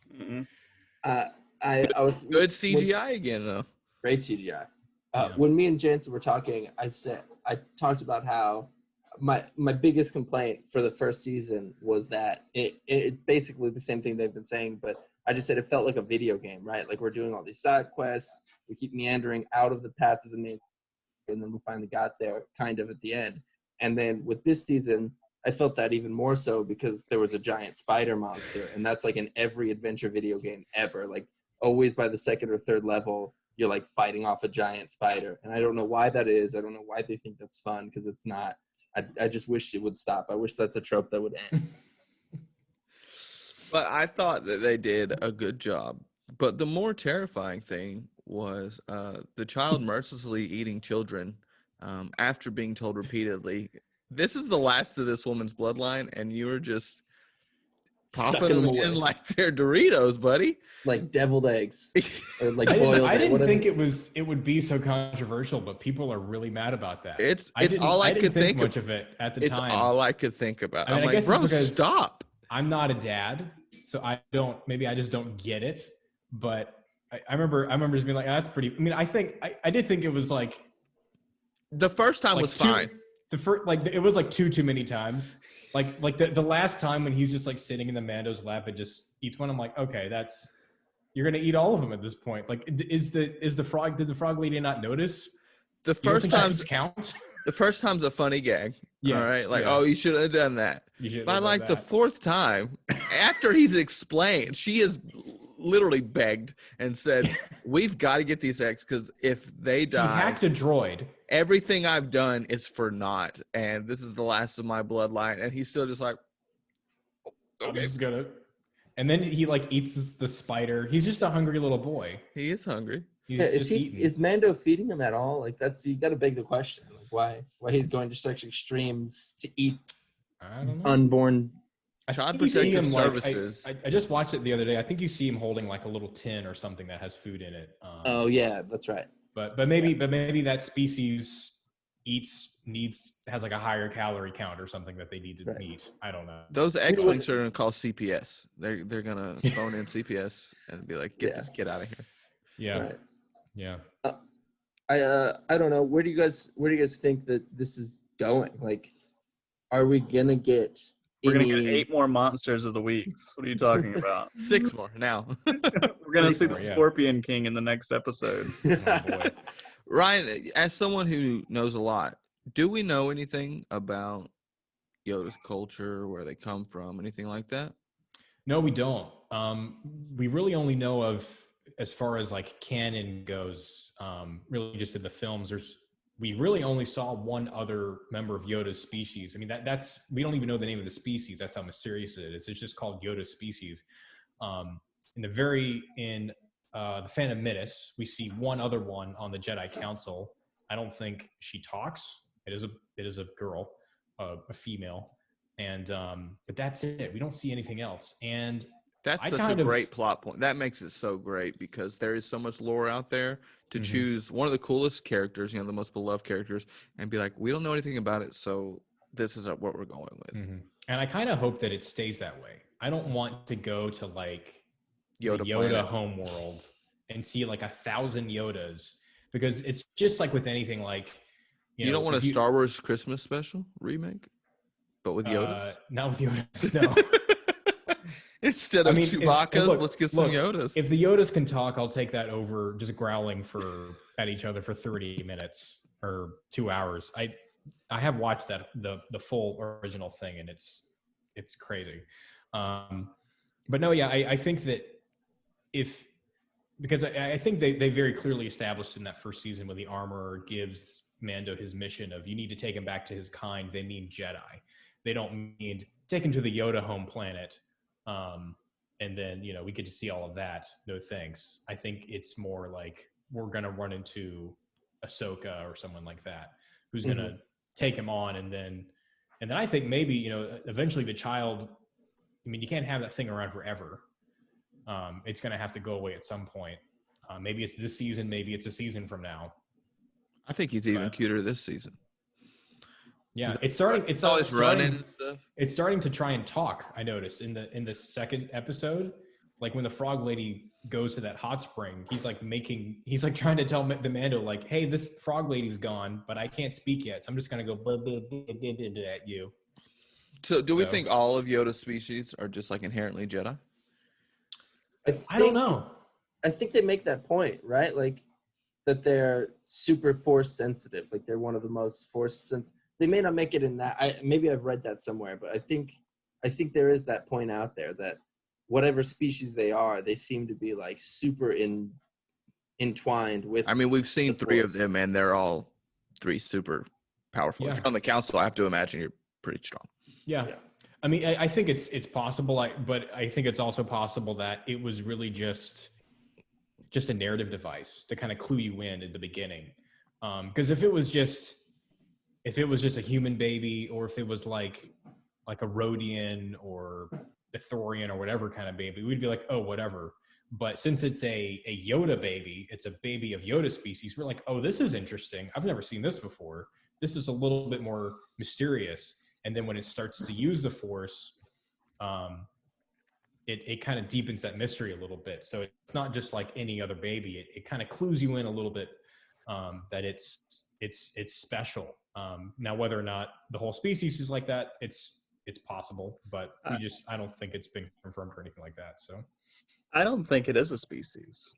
I was Good CGI again, though. great CGI. Yeah. When me and Jansen were talking, I talked about how my biggest complaint for the first season was that it basically the same thing they've been saying, but I just said it felt like a video game, right? Like we're doing all these side quests, we keep meandering out of the path of the main, and then we finally got there kind of at the end. And then with this season, I felt that even more so because there was a giant spider monster, and that's like in every adventure video game ever. Like always by the second or third level, you're like fighting off a giant spider. And I don't know why that is. I don't know why they think that's fun, because it's not. I just wish it would stop. I wish that's a trope that would end. But I thought that they did a good job. But the more terrifying thing was the child mercilessly eating children after being told repeatedly, this is the last of this woman's bloodline, and you were just popping Sucking them them in away. like they're Doritos, buddy. Like deviled eggs. Or like I boiled didn't whatever. think it would be so controversial, but people are really mad about that. It's I didn't, all I didn't could think think much of. of it at the It's time. all I could think about. I mean, I'm I like, guess it's bro, because stop. I'm not a dad, so I just don't get it. But I remember just being like, oh, that's pretty. I mean, I did think it was like The first time was fine. The first, like, it was like too many times. Like the last time when he's just like sitting in the Mando's lap and just eats one, I'm like, okay, you're gonna eat all of them at this point. Like, did the frog lady not notice? The You don't first think she time, keeps count? the first time's a funny gag. Yeah, All right. Like, yeah. oh, you should have done that. You should By have like done the that. fourth time, after he's explained, she has literally begged and said, we've got to get these eggs because if they He die, hacked a droid. everything I've done is for naught. And this is the last of my bloodline. And he's still just like, I'm okay. just gonna. And then he like eats the spider. He's just a hungry little boy. He is hungry. He's Yeah, just eating. is Mando feeding him at all? Like you got to beg the question. Like why he's going to such extremes to eat I don't know. unborn? I Child think you see Protective him, like, Services. I just watched it the other day. I think you see him holding like a little tin or something that has food in it. Oh yeah, that's right. But maybe that species has like a higher calorie count or something that they need to Right. meet. I don't know. Those X-Wings are going to call CPS. They're going to phone in CPS and be like, get this kid out of here. Yeah. Right. Yeah. I don't know. Where do you guys think that this is going? Like, are we gonna get? We're going to get 8 more monsters of the weeks. What are you talking about? 6 more now. We're going to see the more, yeah. Scorpion King in the next episode. Oh, boy. Ryan, as someone who knows a lot, do we know anything about Yoda's culture, where they come from, anything like that? No, we don't. We really only know of, as far as like canon goes, really just in the films, we really only saw one other member of Yoda's species. I mean, that's we don't even know the name of the species. That's how mysterious it is. It's just called Yoda's species. In the Phantom Menace, we see one other one on the Jedi Council. I don't think she talks. It is a girl, a female, and but that's it. We don't see anything else. And That's such a great plot point. That makes it so great because there is so much lore out there to choose one of the coolest characters, the most beloved characters, and be like, we don't know anything about it, so this is what we're going with. Mm-hmm. And I kind of hope that it stays that way. I don't want to go to like Yoda the planet. Yoda homeworld and see like 1,000 Yodas, because it's just like with anything, like you don't want a Star Wars Christmas special remake, but with Yodas? Not with Yodas, no. Instead of Chewbacca's, let's get some Yodas. If the Yodas can talk, I'll take that over just growling at each other for 30 minutes or 2 hours. I have watched that the full original thing, and it's crazy. But no, yeah, I think that because I think they very clearly established in that first season when the armor gives Mando his mission of you need to take him back to his kind, they mean Jedi. They don't mean take him to the Yoda home planet. And then, we get to see all of that. No thanks. I think it's more like we're going to run into Ahsoka or someone like that who's going to take him on. And then I think maybe, eventually the child, you can't have that thing around forever. It's going to have to go away at some point. Maybe it's this season. Maybe it's a season from now. I think he's even cuter this season. Yeah, it's starting. It's always starting, running and stuff. It's starting to try and talk. I noticed in the second episode, like when the frog lady goes to that hot spring, he's like trying to tell the Mando like, "Hey, this frog lady's gone, but I can't speak yet, so I'm just gonna go blah, blah, blah, blah, blah, blah, at you." So, do we think all of Yoda's species are just like inherently Jedi? I don't know. I think they make that point, right? Like that they're super force sensitive. Like they're one of the most force sensitive. They may not make it in that. Maybe I've read that somewhere, but I think there is that point out there that whatever species they are, they seem to be like super entwined with. We've seen three of them, and they're all three super powerful. Yeah. If you're on the council, I have to imagine you're pretty strong. Yeah. I think it's possible, but I think it's also possible that it was really just a narrative device to kind of clue you in at the beginning. Because if it was just a human baby, or if it was like a Rhodian or Ithorian or whatever kind of baby, we'd be like, oh, whatever. But since it's a Yoda baby, it's a baby of Yoda species, we're like, oh, this is interesting. I've never seen this before. This is a little bit more mysterious. And then when it starts to use the Force, it kind of deepens that mystery a little bit. So it's not just like any other baby. It kind of clues you in a little bit that it's special. Now, whether or not the whole species is like that, it's possible, but I don't think it's been confirmed or anything like that. So I don't think it is a species.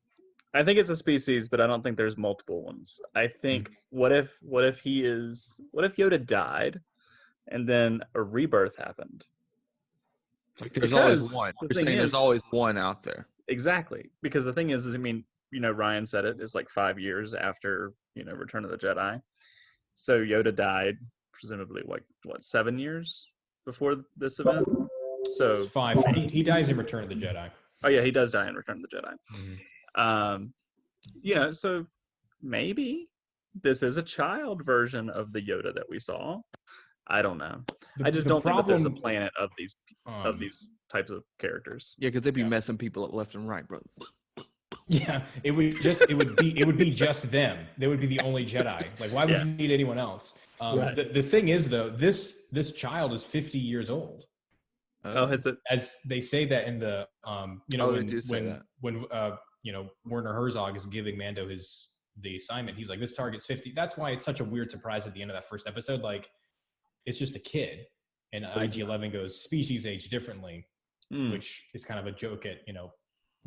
I think it's a species, but I don't think there's multiple ones. I think what if Yoda died and then a rebirth happened? Like there's always one. You're saying there's always one out there. Exactly. Because the thing is Ryan said it is like 5 years after, Return of the Jedi. So Yoda died presumably like 7 years before this event. So it's 5. He dies in Return of the Jedi. Oh yeah, he does die in Return of the Jedi. Mm-hmm. So maybe this is a child version of the Yoda that we saw. I don't know. I just don't think that there's a planet of these types of characters. Yeah, because they'd be messing people up left and right, bro. Yeah, it would be just them. They would be the only Jedi. Like, why would you need anyone else? Right. The thing is, though, this child is 50 years old. Has it? As they say that in the when Werner Herzog is giving Mando the assignment, he's like, this target's 50. That's why it's such a weird surprise at the end of that first episode. Like, it's just a kid, and IG-11 goes species age differently, which is kind of a joke at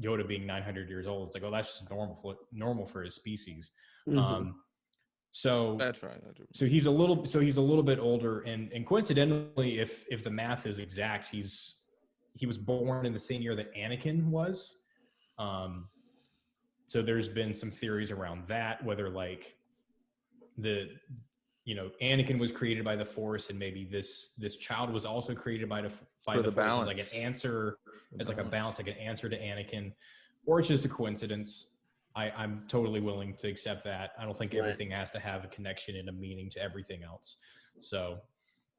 Yoda being 900 years old. It's like, oh, that's just normal for his species. So that's right. So he's a little bit older, and coincidentally, if the math is exact, he was born in the same year that Anakin was. So there's been some theories around that, whether like Anakin was created by the Force, and maybe this child was also created by the Force as like an answer, as like a balance, like an answer to Anakin, or it's just a coincidence. I'm totally willing to accept that. I don't think everything has to have a connection and a meaning to everything else. So,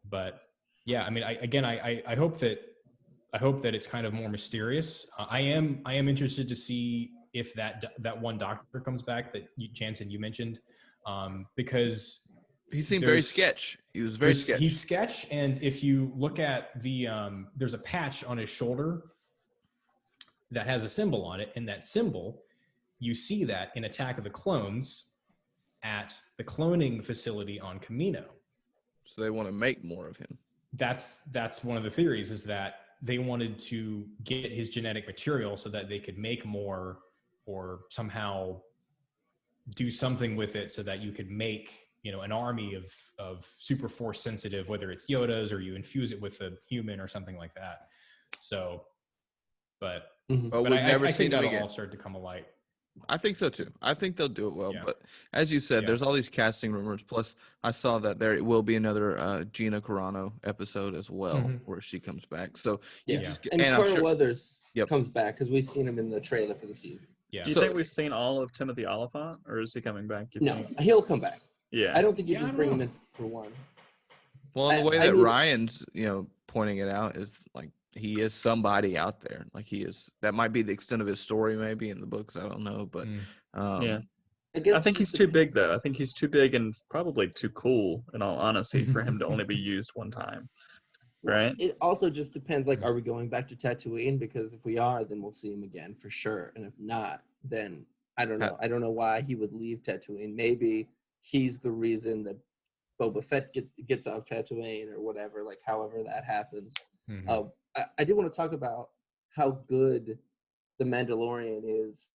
but yeah, I hope that it's kind of more mysterious. I am interested to see if that one doctor comes back that Jansen you mentioned, because he seemed very sketch. He was very sketch. He's sketch, and if you look at the there's a patch on his shoulder that has a symbol on it, and that symbol, you see that in Attack of the Clones at the cloning facility on Kamino. So they want to make more of him. That's one of the theories, is that they wanted to get his genetic material so that they could make more, or somehow do something with it so that you could make an army of super force sensitive, whether it's Yodas or you infuse it with a human or something like that. So, but we've never I seen think him that'll again. all start to come alight. I think so too. I think they'll do it well. Yeah. But as you said, Yeah. there's all these casting rumors. Plus, I saw that there will be another Gina Carano episode as well, Mhm. where she comes back. So you Yeah. just And I'm Carl sure. Weathers Yep. comes back because we've seen him in the trailer for the season. Yeah. Do you So- think we've seen all of Timothy Oliphant, or is he coming back? You No, think? he'll come back. Yeah. I don't think you Yeah, I just don't bring him know. in for one. Well, and the way I that mean- Ryan's, pointing it out is like he is somebody out there. Like he is. That might be the extent of his story, maybe in the books. I don't know, but Mm. Yeah. I guess I it think he's just too big, though. I think he's too big and probably too cool, in all honesty, for him to only be used one time. Right? It also just depends. Like, are we going back to Tatooine? Because if we are, then we'll see him again for sure. And if not, then I don't know. I don't know why he would leave Tatooine. Maybe he's the reason that Boba Fett gets off Tatooine or whatever. Like, however that happens. Mhm. I do want to talk about how good the Mandalorian is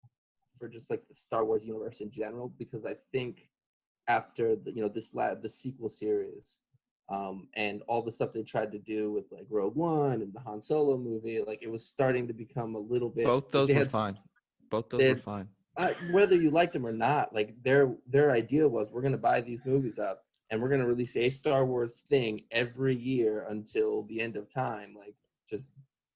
for just like the Star Wars universe in general, because I think after the sequel series, and all the stuff they tried to do with like Rogue One and the Han Solo movie, like it was starting to become a little bit. both like, those they were had fine. Both those they were had- fine. whether you liked them or not, like their idea was, we're gonna buy these movies up and we're gonna release a Star Wars thing every year until the end of time, like just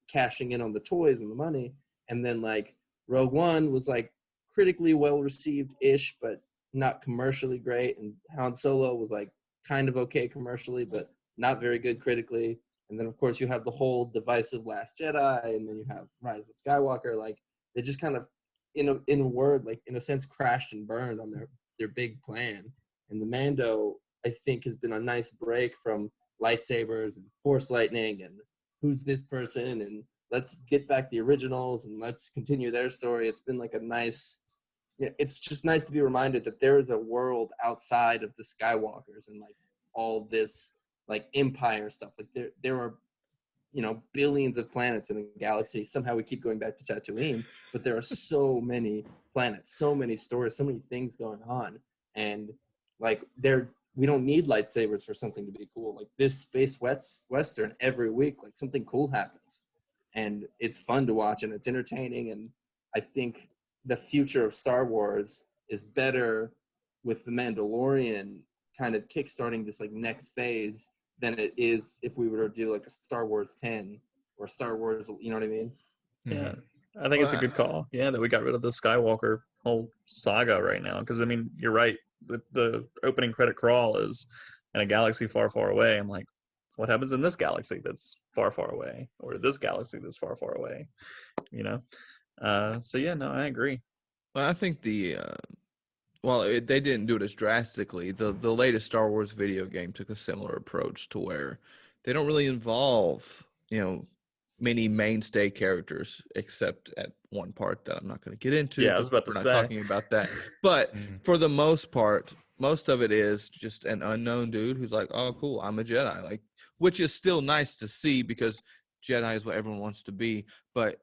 cashing in on the toys and the money. And then like Rogue One was like critically well received ish, but not commercially great. And Han Solo was like kind of okay commercially, but not very good critically. And then of course you have the whole divisive Last Jedi, and then you have Rise of Skywalker. Like they just kind of, in a sense, crashed and burned on their big plan. And the Mando, I think, has been a nice break from lightsabers and force lightning and who's this person, and let's get back the originals and let's continue their story. It's been like a nice, it's just nice to be reminded that there is a world outside of the Skywalkers and like all this like empire stuff. Like there are billions of planets in a galaxy. Somehow we keep going back to Tatooine, but there are so many planets, so many stories, so many things going on. And like we don't need lightsabers for something to be cool. Like this space western, every week, like something cool happens. And it's fun to watch and it's entertaining. And I think the future of Star Wars is better with the Mandalorian kind of kickstarting this like next phase than it is if we were to do like a Star Wars 10 or Star Wars, you know what I mean? Yeah. Mhm. I think it's a Well, good call. Yeah, that we got rid of the Skywalker whole saga right now. Because, I mean, you're right. The opening credit crawl is in a galaxy far, far away. I'm like, what happens in this galaxy that's far, far away? Or this galaxy that's far, far away? You know? So, yeah, no, I agree. Well, I think they didn't do it as drastically. The latest Star Wars video game took a similar approach to where they don't really involve, many mainstay characters except at one part that I'm not going to get into. Yeah, I was about to We're not say. talking about that. But Mhm. for the most part, most of it is just an unknown dude who's like, "Oh, cool, I'm a Jedi." Like, which is still nice to see because Jedi is what everyone wants to be. But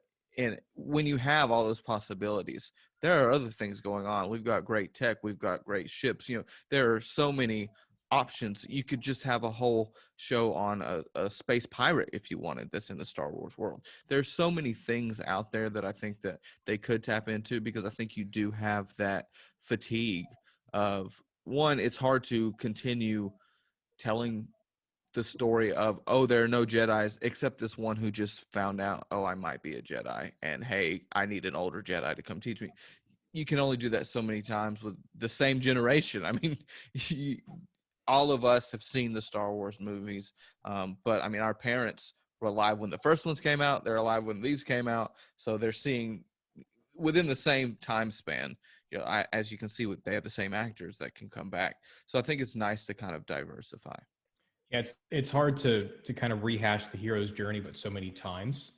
when you have all those possibilities, there are other things going on. We've got great tech, we've got great ships. There are so many options. You could just have a whole show on a space pirate if you wanted, that's in the Star Wars world. There's so many things out there that I think that they could tap into, because I think you do have that fatigue of, one, it's hard to continue telling the story of, oh, there are no Jedis except this one who just found out, oh, I might be a Jedi, and hey, I need an older Jedi to come teach me. You can only do that so many times with the same generation. I mean, all of us have seen the Star Wars movies, but I mean, our parents were alive when the first ones came out. They're alive when these came out, so they're seeing within the same time span. As you can see, they have the same actors that can come back. So I think it's nice to kind of diversify. Yeah, it's hard to kind of rehash the hero's journey, but so many times.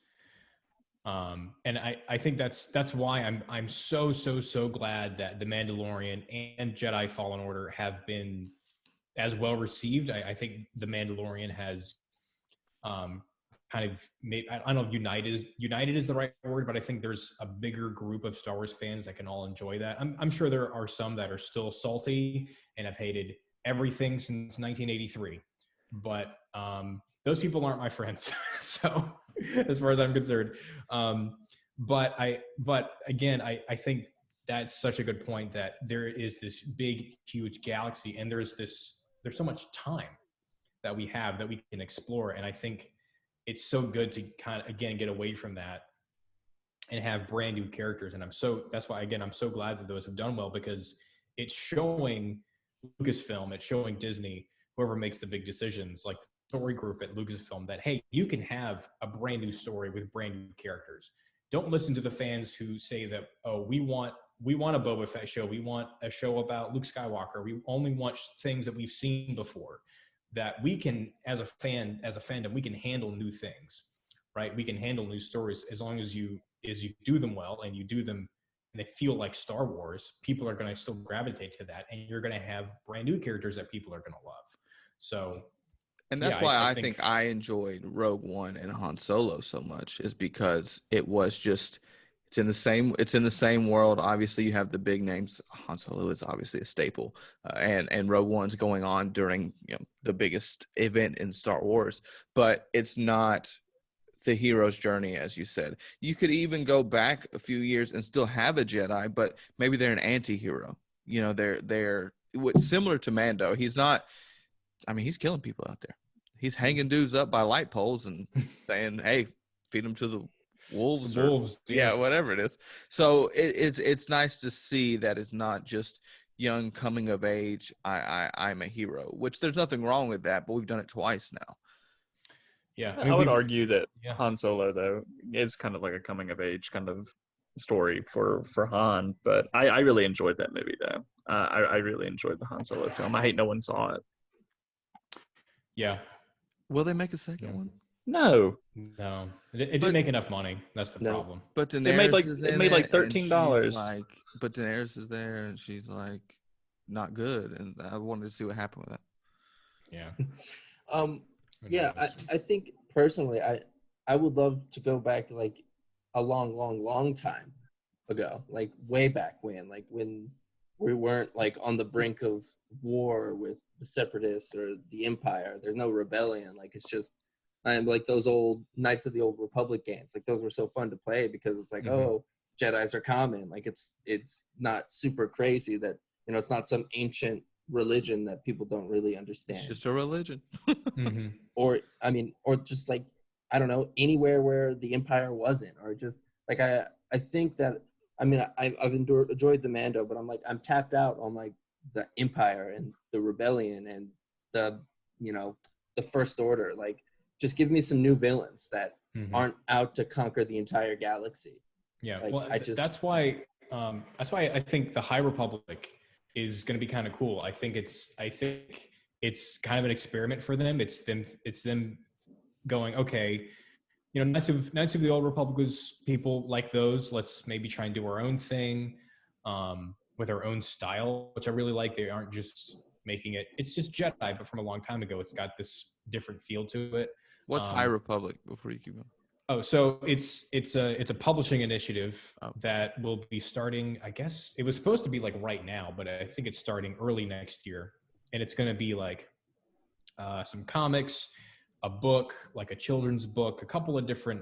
And I think that's why I'm so glad that The Mandalorian and Jedi Fallen Order have been as well received. I think The Mandalorian has kind of made, I don't know if united is the right word, but I think there's a bigger group of Star Wars fans that can all enjoy that. I'm sure there are some that are still salty and have hated everything since 1983, but those people aren't my friends. So as far as I'm concerned, but again, I think that's such a good point, that there is this big, huge galaxy, and there's so much time that we have that we can explore. And I think it's so good to kind of, again, get away from that and have brand new characters. And that's why, again, I'm so glad that those have done well, because it's showing Lucasfilm, it's showing Disney, whoever makes the big decisions, like the story group at Lucasfilm, that, hey, you can have a brand new story with brand new characters. Don't listen to the fans who say that, oh, we want a Boba Fett show, we want a show about Luke Skywalker, we only want things that we've seen before. That we can, as a fandom, we can handle new things, right? We can handle new stories as long as you do them well, and you do them and they feel like Star Wars. People are going to still gravitate to that, and you're going to have brand new characters that people are going to love. So, and that's why I think I enjoyed Rogue One and Han Solo so much, is because it was just, it's in the same world. Obviously, you have the big names. Han Solo is obviously a staple, and Rogue One's going on during the biggest event in Star Wars. But it's not the hero's journey, as you said. You could even go back a few years and still have a Jedi, but maybe they're an anti-hero. They're similar to Mando. He's not. I mean, he's killing people out there. He's hanging dudes up by light poles and saying, "Hey, feed them to the wolves," yeah, whatever it is. So it's nice to see that it's not just young coming of age. I'm a hero, which there's nothing wrong with that, but we've done it twice now. Yeah, I would argue that Han Solo, though, is kind of like a coming of age kind of story for Han. But I really enjoyed that movie, though. I really enjoyed the Han Solo film. I hate no one saw it. Yeah. Will they make a second one? No, it didn't make enough money. That's the problem. But Daenerys it made like $13. But Daenerys is there, and she's like not good, and I wanted to see what happened with that. Yeah. Yeah, I think personally, I would love to go back like a long time ago, like way back when we weren't like on the brink of war with the Separatists or the Empire. There's no rebellion. Like it's just, and like those old Knights of the Old Republic games, like those were so fun to play because it's like, oh, Jedis are common. Like it's not super crazy that, it's not some ancient religion that people don't really understand. It's just a religion. Or just like, I don't know, anywhere where the Empire wasn't, or just like, I think that, I've enjoyed the Mando, but I'm tapped out on like the Empire and the Rebellion and the First Order. Like, just give me some new villains that aren't out to conquer the entire galaxy. Yeah, like, well, that's why I think the High Republic is going to be kind of cool. I think it's kind of an experiment for them. It's them going, okay, Knights of the Old Republic was people like those. Let's maybe try and do our own thing with our own style, which I really like. They aren't just making it. It's just Jedi, but from a long time ago. It's got this different feel to it. What's High Republic before you keep going? Oh, so it's a publishing initiative that will be starting. I guess it was supposed to be like right now, but I think it's starting early next year, and it's going to be like some comics, a book, like a children's book, a couple of different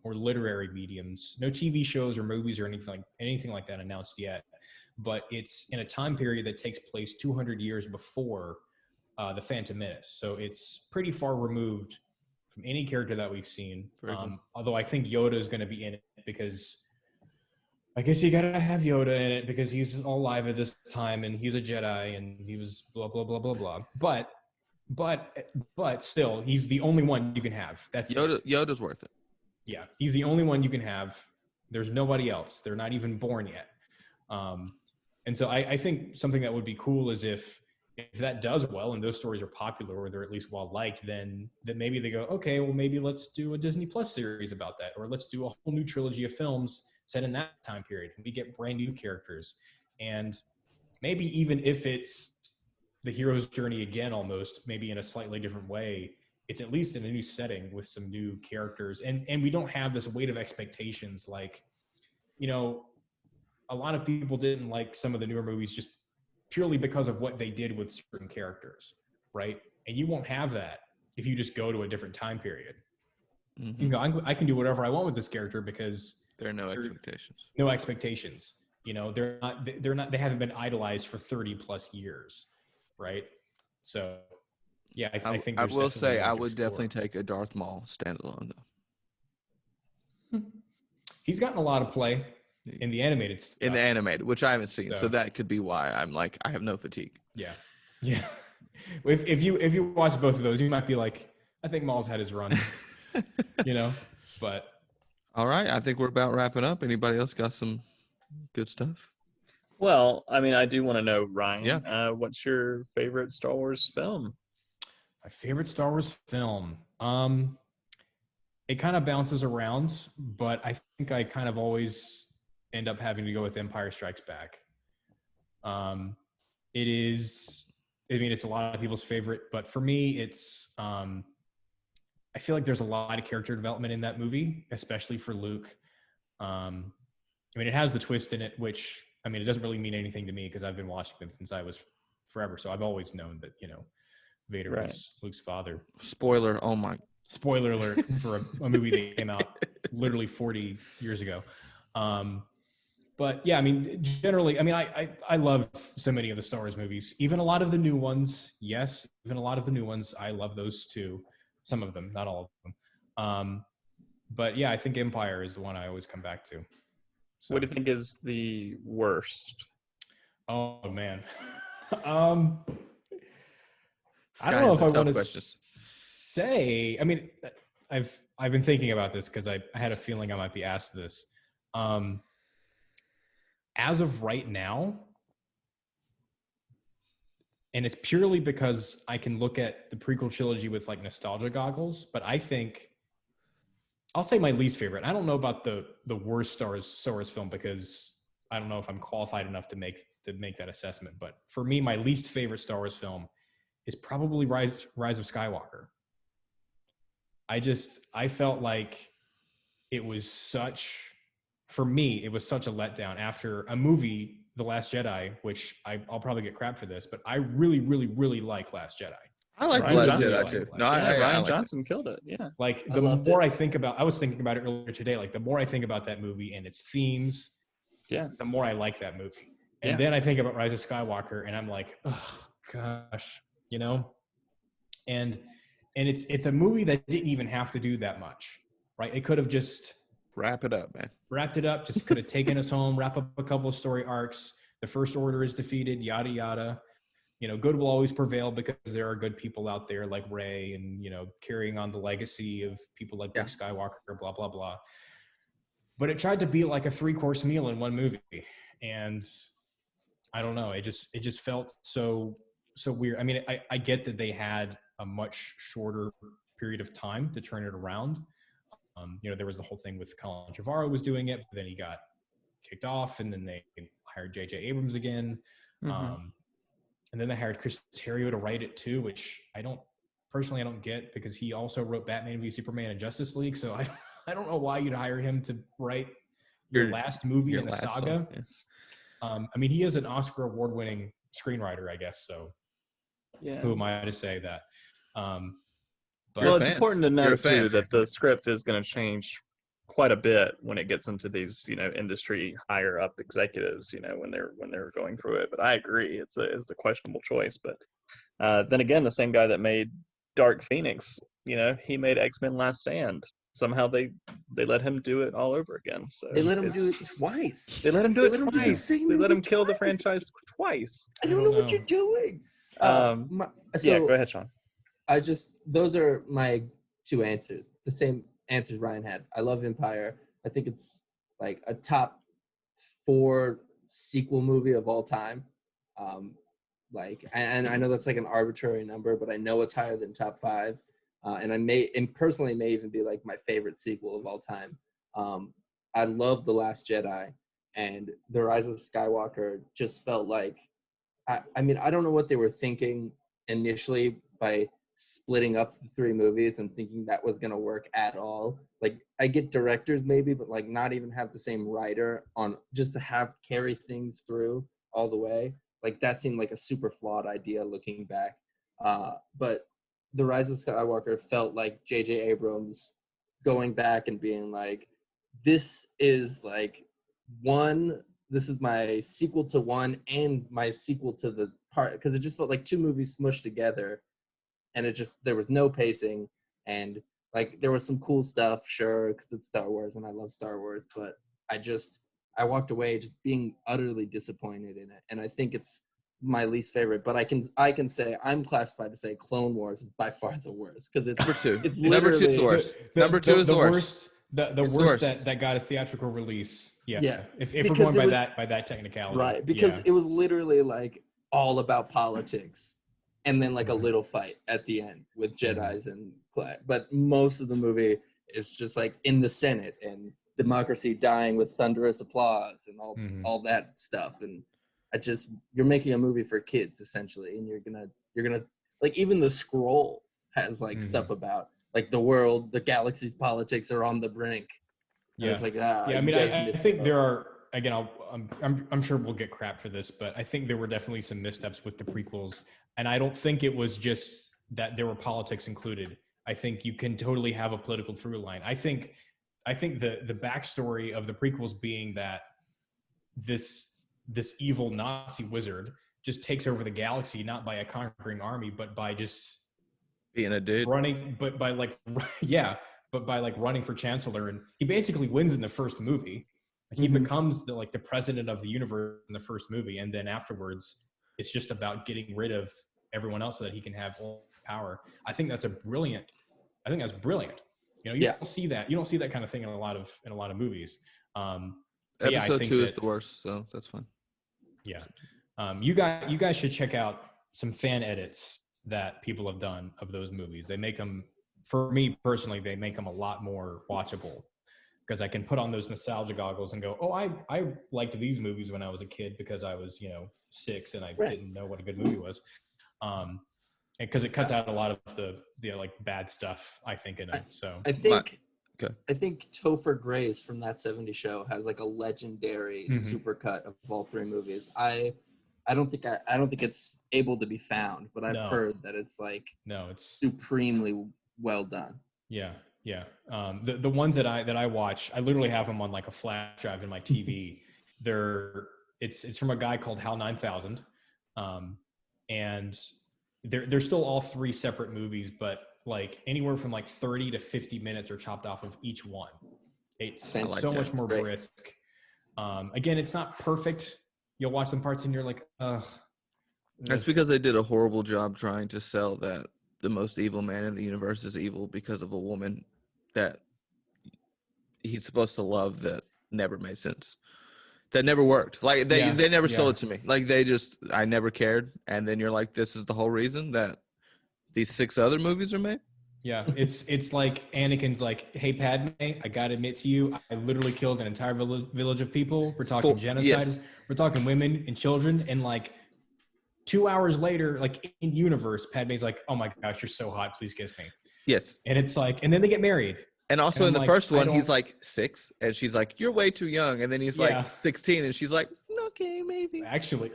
or literary mediums. No TV shows or movies or anything like that announced yet, but it's in a time period that takes place 200 years before the Phantom Menace. So it's pretty far removed from any character that we've seen. Although I think Yoda is going to be in it because I guess you got to have Yoda in it because he's all alive at this time and he's a Jedi and he was blah, blah, blah, blah, blah. But still, he's the only one you can have. That's Yoda's worth it. Yeah, he's the only one you can have. There's nobody else. They're not even born yet. And so I think something that would be cool is if that does well and those stories are popular or they're at least well liked, then maybe they go, okay, well maybe let's do a Disney Plus series about that, or let's do a whole new trilogy of films set in that time period. And we get brand new characters, and maybe even if it's the hero's journey again, almost maybe in a slightly different way, it's at least in a new setting with some new characters, and we don't have this weight of expectations. Like, a lot of people didn't like some of the newer movies just purely because of what they did with certain characters, right? And you won't have that if you just go to a different time period. You can go, I can do whatever I want with this character because there are no expectations. No expectations. You know, they haven't been idolized for 30 plus years, right? So yeah, I think I there's will definitely say more I to would explore. definitely take a Darth Maul standalone though. He's gotten a lot of play in the animated stuff. In the animated, which I haven't seen, so So- that could be why I'm like I have no fatigue. Yeah. If you watch both of those, you might be like, I think Maul's had his run, you know. But All right, I think we're about wrapping up. Anybody else got some good stuff? Well, I mean, I do want to know, Ryan. Yeah. What's your favorite Star Wars film? my favorite Star Wars film, it kind of bounces around, but I think I kind of always end up having to go with Empire Strikes Back. It is, I mean, it's a lot of people's favorite, but for me, it's, I feel like there's a lot of character development in that movie, especially for Luke. I mean, it has the twist in it, which, I mean, it doesn't really mean anything to me because I've been watching them since I was forever. So I've always known that, you know, Vader Right. was Luke's father. Spoiler! Oh my! Spoiler alert for a movie that came out literally 40 years ago. But yeah, I mean, generally, I mean, I love so many of the Star Wars movies, even a lot of the new ones. Yes, even a lot of the new ones. I love those too. Some of them, not all of them. But yeah, I think Empire is the one I always come back to. So, What do you think is the worst? oh man. I Sky don't know is if a I tough want to question. say. I mean, I've been thinking about this because I had a feeling I might be asked this. As of right now, and it's purely because I can look at the prequel trilogy with like nostalgia goggles, but I think I'll say my least favorite. I don't know about the worst Star Wars film because I don't know if I'm qualified enough to make that assessment. But for me, my least favorite Star Wars film is probably Rise of Skywalker. I felt like it was for me, it was such a letdown after a movie, The Last Jedi, which I'll probably get crap for this, but I really, really, really like Last Jedi. I like Ryan Last Johnson. Jedi Really too. like No, Last Jedi. I Ryan like Johnson killed it. Yeah. Like I the loved more it. I think about, I was thinking about it earlier today. Like the more I think about that movie and its themes, Yeah. the more I like that movie. And Yeah. then I think about Rise of Skywalker, and I'm like, oh gosh, you know. And it's a movie that didn't even have to do that much, right? It could have just Wrap it up, man. wrapped it up, just could have taken us home, wrap up a couple of story arcs. The First Order is defeated, yada yada. You know, good will always prevail because there are good people out there like Rey, and you know, carrying on the legacy of people like Luke Skywalker, blah blah blah. But it tried to be like a 3-course meal in one movie, and I don't know. It just felt so weird. I mean, I get that they had a much shorter period of time to turn it around. You know, there was the whole thing with Colin Trevorrow was doing it, but then he got kicked off, and then they hired J.J. Abrams again. Mhm. And then they hired Chris Terrio to write it too, which I don't get because he also wrote Batman v Superman and Justice League. So I don't know why you'd hire him to write your last movie in the saga. Yeah. I mean, he is an Oscar award-winning screenwriter, I guess. So Yeah. who am I to say that? But You're a Well, it's fan. important to You're know a fan. too that the script is going to change quite a bit when it gets into these, you know, industry higher up executives, you know, when they're going through it. But I agree, it's a questionable choice. But then again, the same guy that made Dark Phoenix, you know, he made X-Men Last Stand. Somehow they let him do it all over again. So They let him do it it's- twice. They let him do They it let him do the twice. same They let movie him kill the twice. franchise twice. I don't know what you're doing. Yeah, So go ahead, Sean. those are my two answers. The same answers Ryan had. I love Empire. I think it's like a top 4 sequel movie of all time. And I know that's like an arbitrary number, but I know it's higher than top 5. And personally may even be like my favorite sequel of all time. I love The Last Jedi, and The Rise of Skywalker just felt like, I mean, I don't know what they were thinking initially by splitting up the 3 movies and thinking that was going to work at all. Like, I get directors maybe, but like not even have the same writer on, just to have carry things through all the way. Like, that seemed like a super flawed idea looking back. But The Rise of Skywalker felt like J.J. Abrams going back and being like, this is like one this is my sequel to one and my sequel to the part, because it just felt like two movies smushed together, and there was no pacing, and like there was some cool stuff, sure, because it's Star Wars and I love Star Wars, but I walked away just being utterly disappointed in it, and I think it's my least favorite. But I can say I'm classified to say Clone Wars is by far the worst, because it's Number two. it's Number two is literally the worst. Number two is the worst. The It's the worst worst. that got a theatrical release. Yeah. Yeah, If we're because going it by that technicality. right, because yeah. it was literally like all about politics, and then like a Mhm. little fight at the end with Mhm. Jedis and but most of the movie is just like in the Senate and democracy dying with thunderous applause and Mhm. all that stuff. And you're making a movie for kids essentially, and you're gonna like, even the scroll has like Mhm. stuff about like the world, the galaxy's politics are on the brink. And Yeah. it's like, Yeah, I you mean, guys I missed think the there boat. are, again, I'm sure we'll get crap for this, but I think there were definitely some missteps with the prequels, and I don't think it was just that there were politics included. I think you can totally have a political through line. I think the backstory of the prequels being that this evil Nazi wizard just takes over the galaxy, not by a conquering army, but by just Being a dude. running, but by like yeah, but by like running for chancellor, and he basically wins in the first movie. Like, he Mhm. becomes the president of the universe in the first movie, and then afterwards it's just about getting rid of everyone else so that he can have all power. I think that's brilliant. You know, you Yeah. don't see that kind of thing in a lot of movies. But yeah, I Episode think 2 that, is the worst, so that's fine. yeah. You guys should check out some fan edits that people have done of those movies. They make them, for me personally, they make them a lot more watchable, because I can put on those nostalgia goggles and go, oh, I liked these movies when I was a kid because I was 6 and I Right. didn't know what a good movie was. And because it cuts out a lot of the like bad stuff, I think, in them. So I think okay. I think Topher Grace from That 70s Show has like a legendary Mhm. supercut of all three movies. I don't think it's able to be found, but I've No. heard that it's like no, it's supremely well done. Yeah. The ones that I watch, I literally have them on like a flash drive in my TV. It's from a guy called Hal 9000, and they're still all three separate movies, but like anywhere from like 30 to 50 minutes are chopped off of each one. It's I like so that. much It's more great. brisk. Again, it's not perfect. You'll watch some parts and you're like, ugh. That's because they did a horrible job trying to sell that the most evil man in the universe is evil because of a woman that he's supposed to love that never made sense. That never worked. Like they never sold it to me. Like I never cared. And then you're like, this is the whole reason that these 6 other movies are made? Yeah, it's like Anakin's like, hey, Padme, I gotta admit to you, I literally killed an entire village of people. We're talking genocide. Yes. We're talking women and children. And like 2 hours later, like in universe, Padme's like, oh my gosh, you're so hot. Please kiss me. Yes. And it's like, and then they get married. And also And in I'm the like, first I one, he's don't- like 6, and she's like, "You're way too young." And then he's Yeah. like 16, and she's like, "Okay, maybe." Actually,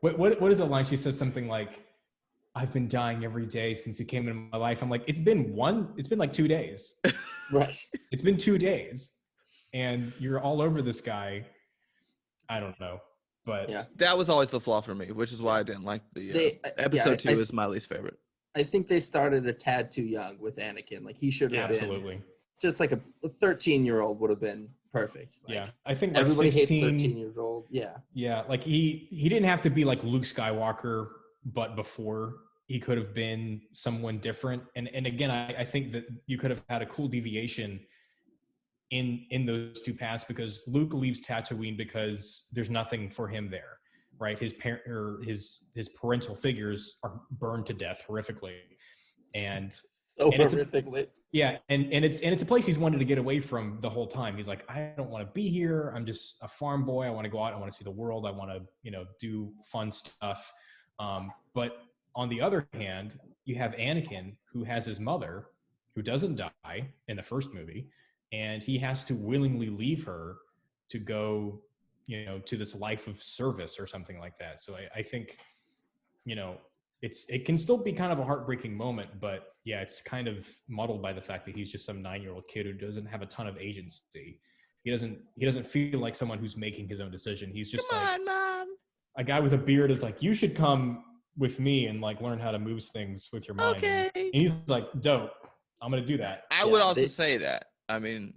what is the line? She says something like, I've been dying every day since you came into my life. I'm like, it's been like 2 days. Right. It's been 2 days, and you're all over this guy. I don't know, but Yeah. That was always the flaw for me, which is why I didn't like the episode 2 is my least favorite. I think they started a tad too young with Anakin. Like, he should have been absolutely. just like a 13-year-old would have been perfect. Like, Yeah, I think like everybody 16, hates 13 years old. Yeah. Yeah, like he didn't have to be like Luke Skywalker, but before he could have been someone different. And again, I think that you could have had a cool deviation in those two paths, because Luke leaves Tatooine because there's nothing for him there, right? His parent or his parental figures are burned to death horrifically, and So and it's horrifically. yeah, and it's a place he's wanted to get away from the whole time. He's like, I don't want to be here. I'm just a farm boy. I want to go out. I want to see the world. I want to, do fun stuff. But on the other hand, you have Anakin, who has his mother, who doesn't die in the first movie, and he has to willingly leave her to go, to this life of service or something like that. So I think, it can still be kind of a heartbreaking moment, but yeah, it's kind of muddled by the fact that he's just some 9-year-old kid who doesn't have a ton of agency. He doesn't feel like someone who's making his own decision. He's just Come like on, Mom. a guy with a beard is like, you should come with me and like learn how to move things with your mind. Okay. And he's like, dope. I'm gonna do that. I would Yeah, also they- say that. I mean,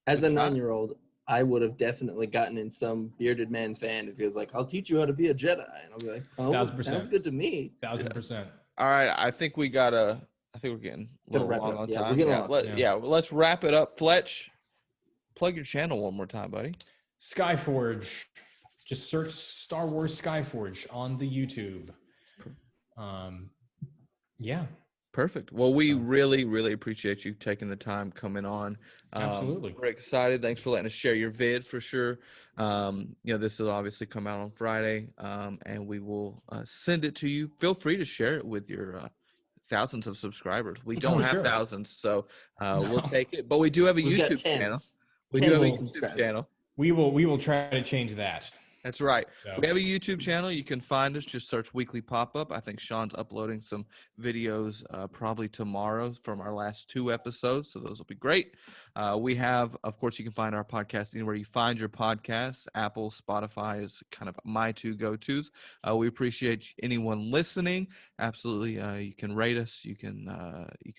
As a Would you not? 9-year-old, I would have definitely gotten in some bearded man fan if he was like, "I'll teach you how to be a Jedi," and I'll be like, "Oh, 1000%. sounds good to me." 1000%. all right. I think we're getting a Gotta little wrap it long up. on Yeah, time. we're getting Yeah, long. Yeah. let's wrap it up. Fletch, plug your channel one more time, buddy. Skyforge. Just search Star Wars Skyforge on the YouTube. Yeah, Perfect. Well, we really, really appreciate you taking the time coming on. Absolutely. We're excited. Thanks for letting us share your vid for sure. This will obviously come out on Friday, and we will send it to you. Feel free to share it with your thousands of subscribers. We don't have sure. thousands, so we'll No. take it. But we do have a We've got YouTube channel. tens. We do have a Tens of YouTube subscribers. channel. we will try to change that. That's right. So, We have a YouTube channel. You can find us. Just search Weekly Pop-Up. I think Sean's uploading some videos probably tomorrow from our last 2 episodes, so those will be great. We have, of course, you can find our podcast anywhere you find your podcasts. Apple, Spotify is kind of my 2 go-tos. We appreciate anyone listening. Absolutely. You can rate us. You can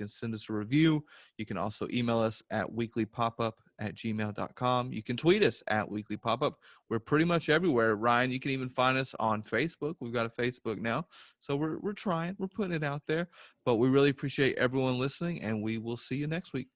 send us a review. You can also email us at weeklypopup@gmail.com. You can tweet us at weeklypopup. We're pretty much everywhere. Ryan, you can even find us on Facebook. We've got a Facebook now. So we're trying. We're putting it out there. But we really appreciate everyone listening, and we will see you next week.